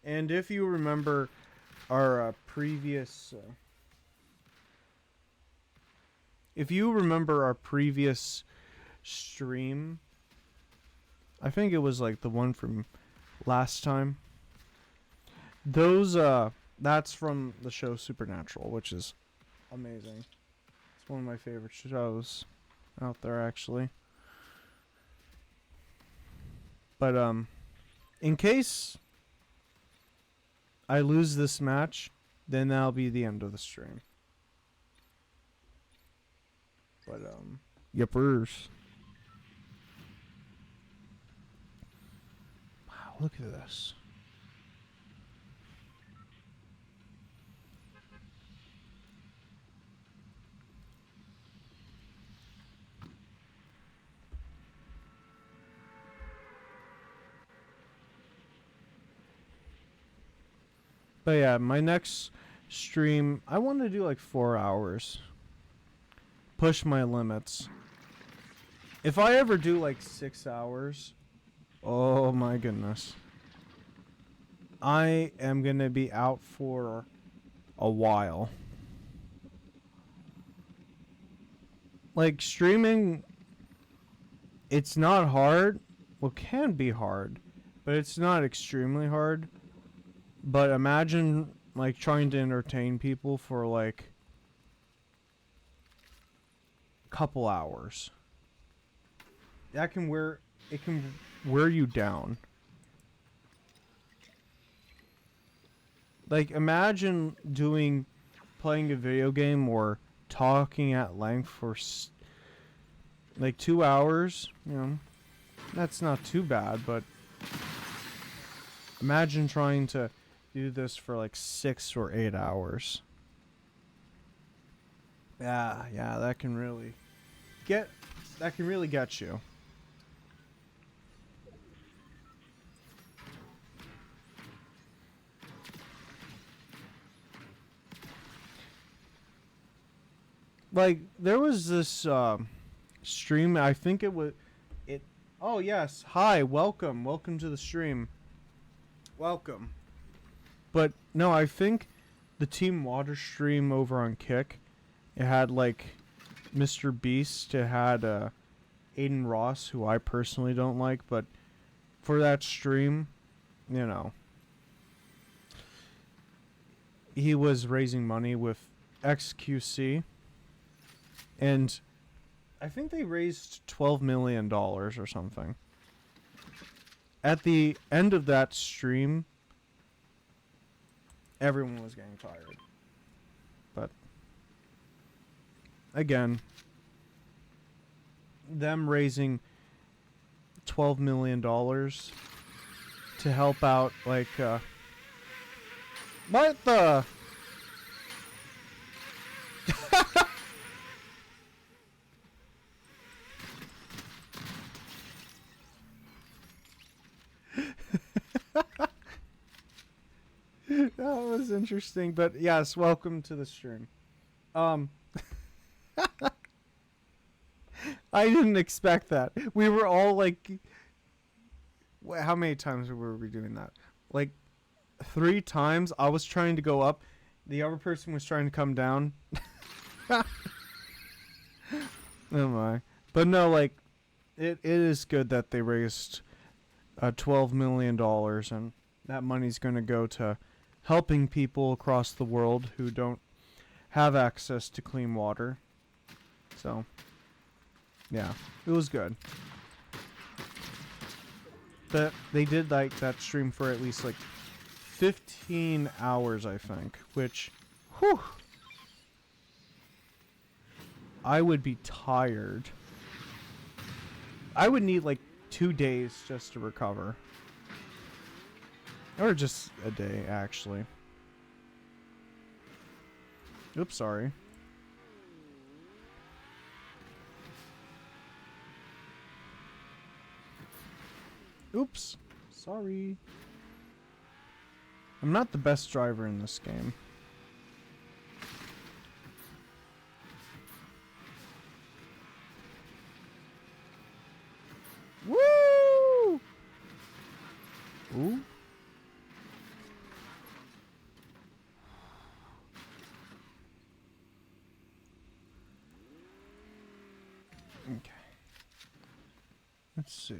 And if you remember our previous stream, I think it was like the one from last time. Those that's from the show Supernatural, which is amazing. It's one of my favorite shows out there, actually. But in case I lose this match, then that'll be the end of the stream. But yippers. Wow, look at this. But yeah, my next stream, I want to do like 4 hours. Push my limits. If I ever do like 6 hours, oh my goodness. I am going to be out for a while. Like, streaming, it's not hard. Well, it can be hard, but it's not extremely hard. But imagine, like, trying to entertain people for, like, a couple hours. That can wear... It can wear you down. Like, imagine playing a video game or talking at length for like 2 hours. You know, that's not too bad, but imagine trying to do this for like 6 or 8 hours. Yeah, that can really get you. Like, there was this stream, I think oh yes, hi, welcome to the stream. Welcome. But no, I think the Team Water stream over on Kick, it had like Mr. Beast, it had Aiden Ross, who I personally don't like, but for that stream, you know, he was raising money with XQC. And I think they raised $12 million or something. At the end of that stream, everyone was getting tired. But again, them raising $12 million to help out, like, what the... That was interesting, but yes, welcome to the stream. I didn't expect that. We were all like, how many times were we doing that? Like 3 times. I was trying to go up, the other person was trying to come down. Oh my. But no, like, it is good that they raised $12 million, and that money's going to go to helping people across the world who don't have access to clean water. So, yeah, it was good. But they did like that stream for at least like 15 hours, I think, which, whew, I would be tired. I would need like 2 days just to recover. Or just a day, actually. Oops, sorry. Oops, sorry. I'm not the best driver in this game. Woo! Ooh. Okay. Let's see.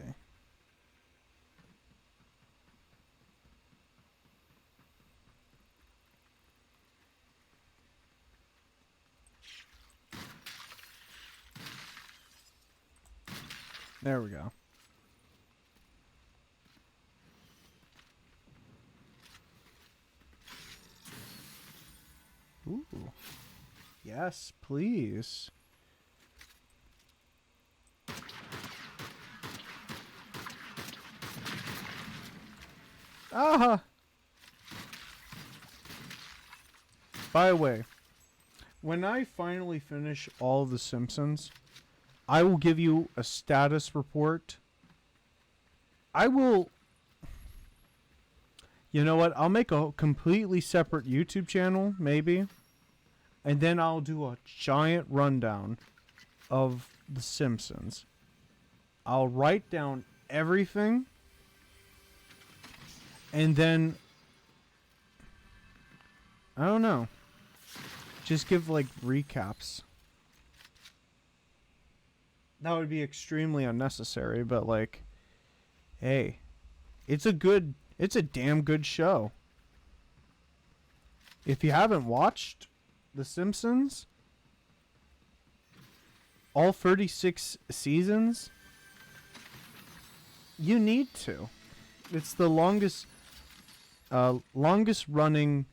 There we go. Ooh. Yes, please. Ah! By the way, when I finally finish all of The Simpsons, I will give you a status report. I will... You know what? I'll make a completely separate YouTube channel, maybe. And then I'll do a giant rundown of The Simpsons. I'll write down everything. And then I don't know. Just give like recaps. That would be extremely unnecessary, but like, hey, it's a damn good show. If you haven't watched The Simpsons, all 36 seasons, you need to. It's the longest running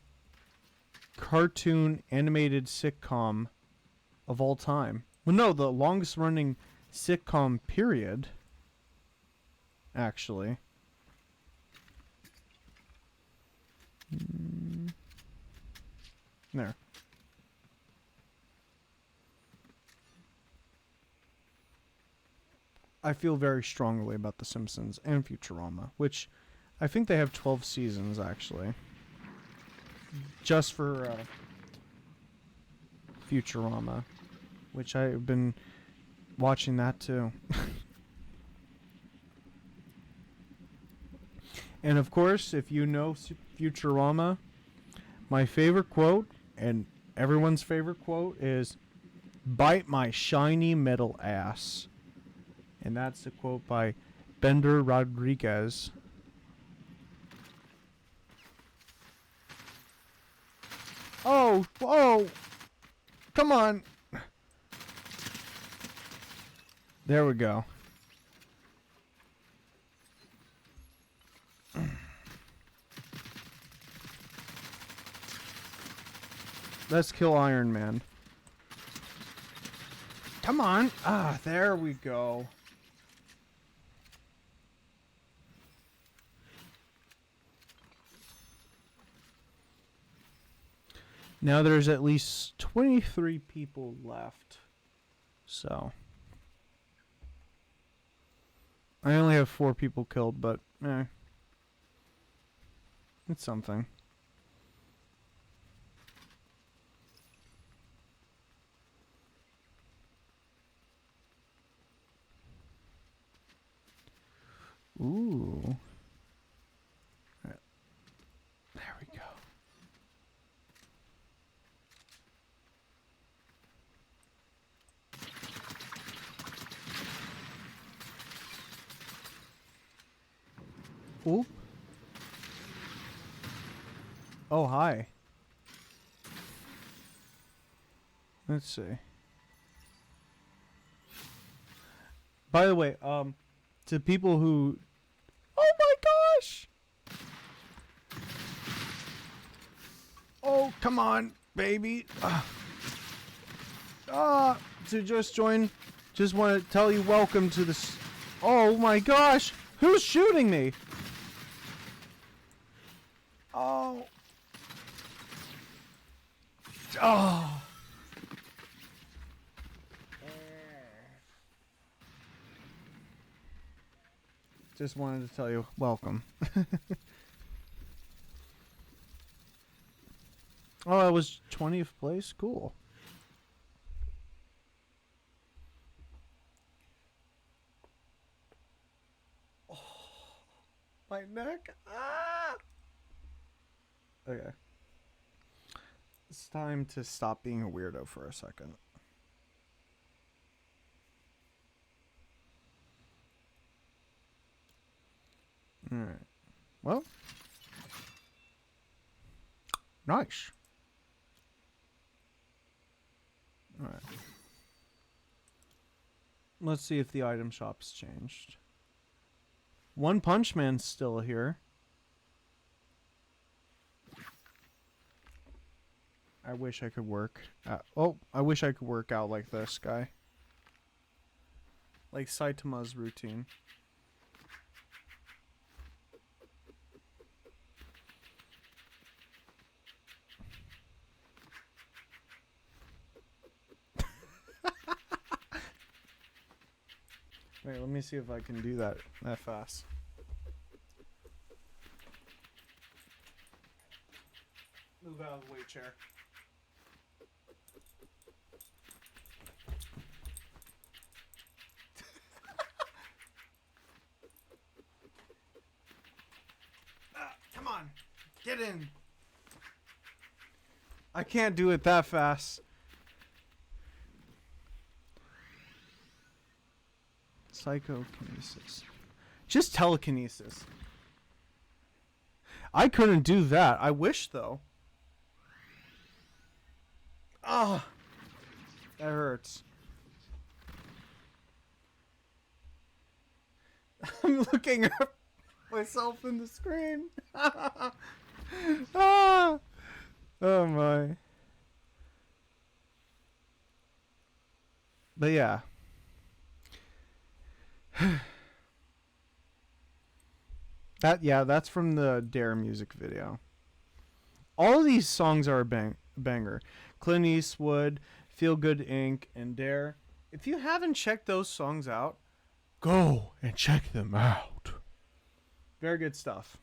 cartoon animated sitcom of all time. Well, no, the longest running sitcom period, actually. There. I feel very strongly about The Simpsons and Futurama, which I think they have 12 seasons, actually. Just for Futurama, which I've been watching that too. And of course, if you know Futurama, my favorite quote, and everyone's favorite quote, is "Bite my shiny metal ass." And that's a quote by Bender Rodriguez. Oh, whoa! Come on! There we go. Let's kill Iron Man. Come on! Ah, there we go. Now there's at least 23 people left. So. I only have 4 people killed, but it's something. Ooh. Right. There we go. Ooh. Oh, hi. Let's see. By the way, to people who... Oh my gosh! Oh, come on, baby. To just join, just want to tell you welcome to this... Oh my gosh! Who's shooting me? Oh. Oh. Just wanted to tell you welcome. Oh, I was 20th place? Cool. Oh, my neck. Ah! Okay. It's time to stop being a weirdo for a second. Alright. Well. Nice. Alright. Let's see if the item shop's changed. One Punch Man's still here. I wish I could work. I wish I could work out like this guy. Like Saitama's routine. Wait, let me see if I can do that fast. Move out of the way, chair. Come on, get in. I can't do it that fast. Psychokinesis. Just telekinesis. I couldn't do that. I wish, though. Ah, that hurts. I'm looking at myself in the screen. Ah, oh my. But yeah. That's from the Dare music video. All of these songs are a banger. Clint Eastwood, Feel Good Inc., and Dare. If you haven't checked those songs out, go and check them out. Very good stuff.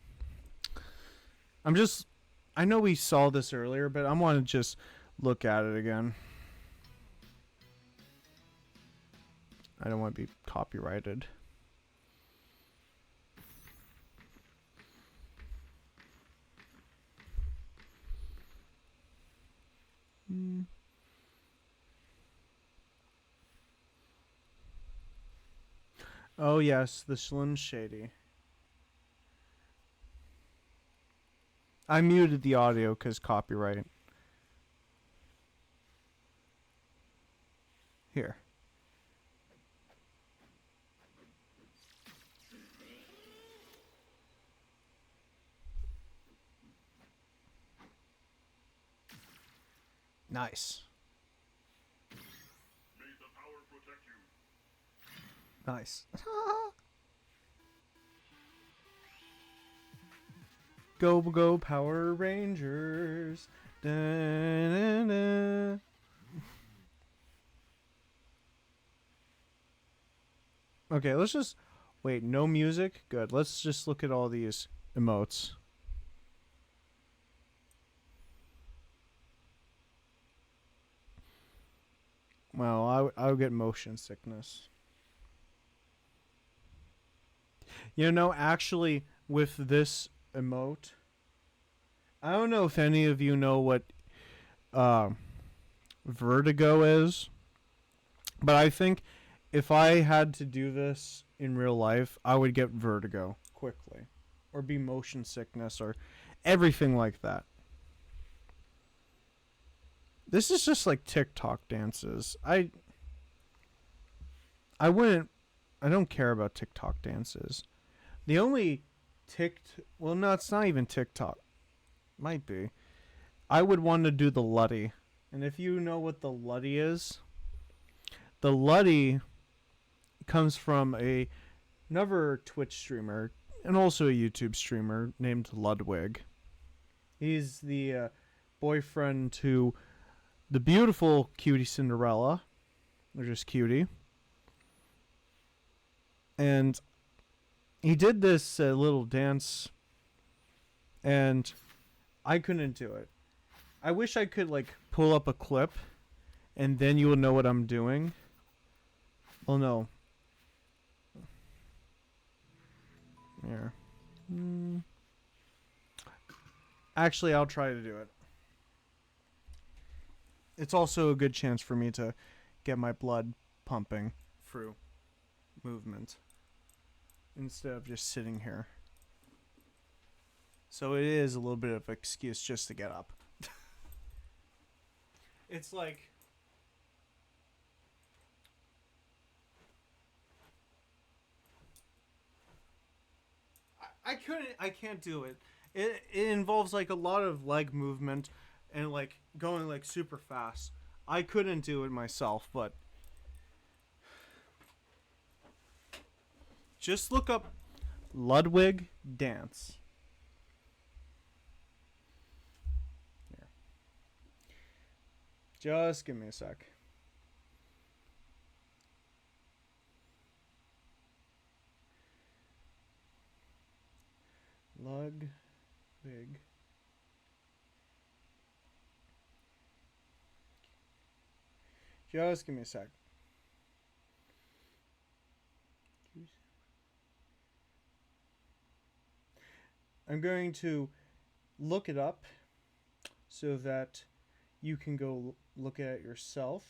I know we saw this earlier, but I want to just look at it again. I don't want to be copyrighted. Oh yes, the Slim Shady. I muted the audio because copyright. Here. Nice. May the power protect you. Nice. Go, go, Power Rangers. Da-na-na. Okay, let's just... Wait, no music? Good. Let's just look at all these emotes. Well, I would get motion sickness. You know, actually, with this emote, I don't know if any of you know what vertigo is, but I think if I had to do this in real life, I would get vertigo quickly, or be motion sickness, or everything like that. This is just like TikTok dances. I don't care about TikTok dances. The only well, no, it's not even TikTok. Might be. I would want to do the Luddy. And if you know what the Luddy is, the Luddy comes from another Twitch streamer and also a YouTube streamer named Ludwig. He's the boyfriend to the beautiful Cutie Cinderella, or just Cutie. And he did this little dance, and I couldn't do it. I wish I could like pull up a clip, and then you will know what I'm doing. Well, no. Here. Actually, I'll try to do it. It's also a good chance for me to get my blood pumping through movement instead of just sitting here. So it is a little bit of an excuse just to get up. It's like... I can't do it. It involves like a lot of leg movement and like going like super fast. I couldn't do it myself, but just look up Ludwig dance. Here. Just give me a sec. Ludwig. Just give me a sec. I'm going to look it up so that you can go look at it yourself.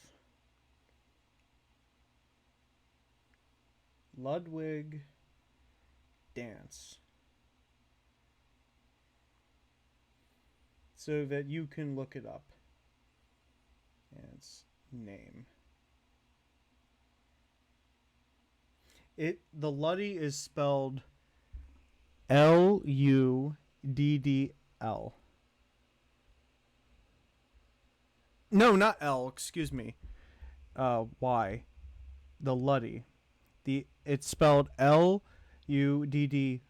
Ludwig Dance. So that you can look it up. And its name. The Luddy is spelled Luddl. No, not L. Excuse me. Y. The Luddy. It's spelled Luddy.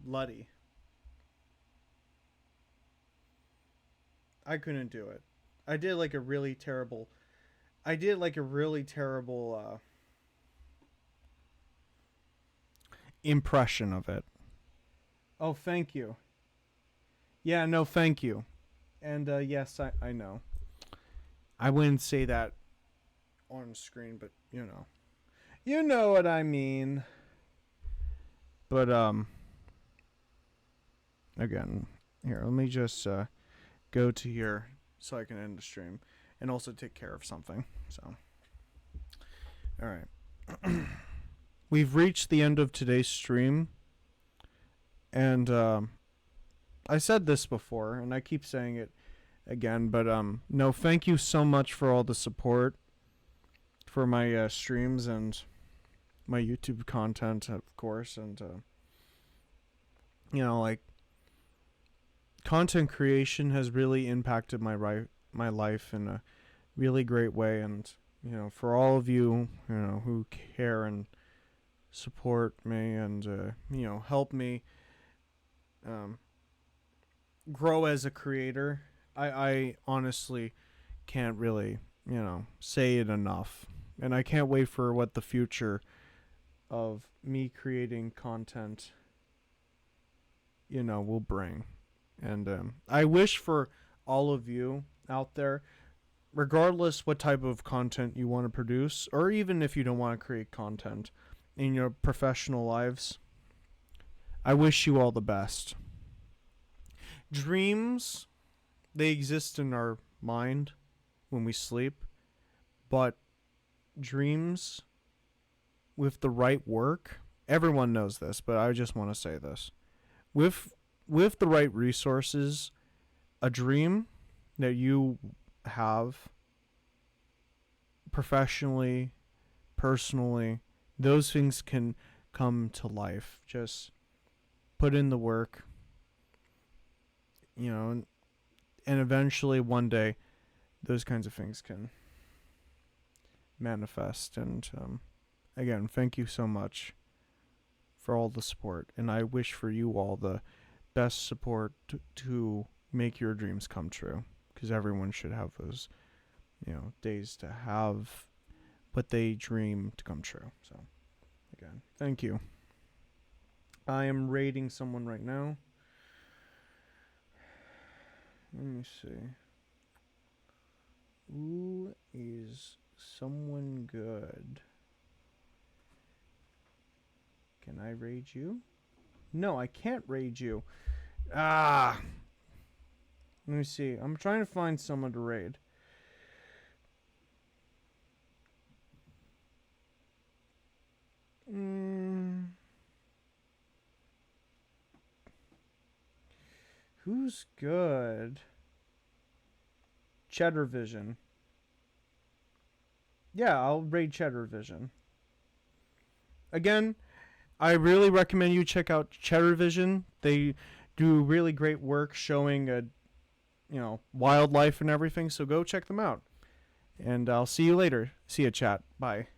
Luddy. I couldn't do it. I did like a really terrible. Impression of it. Oh, thank you. Yeah, no, thank you. And yes, I know. I wouldn't say that on screen, but you know what I mean. But again, here, let me just go to here so I can end the stream and also take care of something. So, all right. We've reached the end of today's stream, and I said this before, and I keep saying it again, but no, thank you so much for all the support for my streams and my YouTube content, of course, and like content creation has really impacted my life in a really great way, and for all of you who care and support me and help me grow as a creator. I honestly can't really say it enough, and I can't wait for what the future of me creating content will bring. And I wish for all of you out there, regardless what type of content you want to produce, or even if you don't want to create content in your professional lives, I wish you all the best. Dreams, they exist in our mind when we sleep, but dreams with the right work, everyone knows this, but I just want to say this. With the right resources, a dream that you have professionally, personally, those things can come to life. Just put in the work, and eventually one day those kinds of things can manifest. And again, thank you so much for all the support, and I wish for you all the best support to make your dreams come true, because everyone should have those days to have what they dream to come true. So again, thank you. I am rating someone right now. Let me see. Who is someone good? Can I raid you? No, I can't raid you. Let me see. I'm trying to find someone to raid. Who's good? Cheddar Vision. Yeah, I'll raid Cheddar Vision. Again, I really recommend you check out Cheddar Vision. They do really great work showing wildlife and everything, so go check them out. And I'll see you later. See ya, chat. Bye.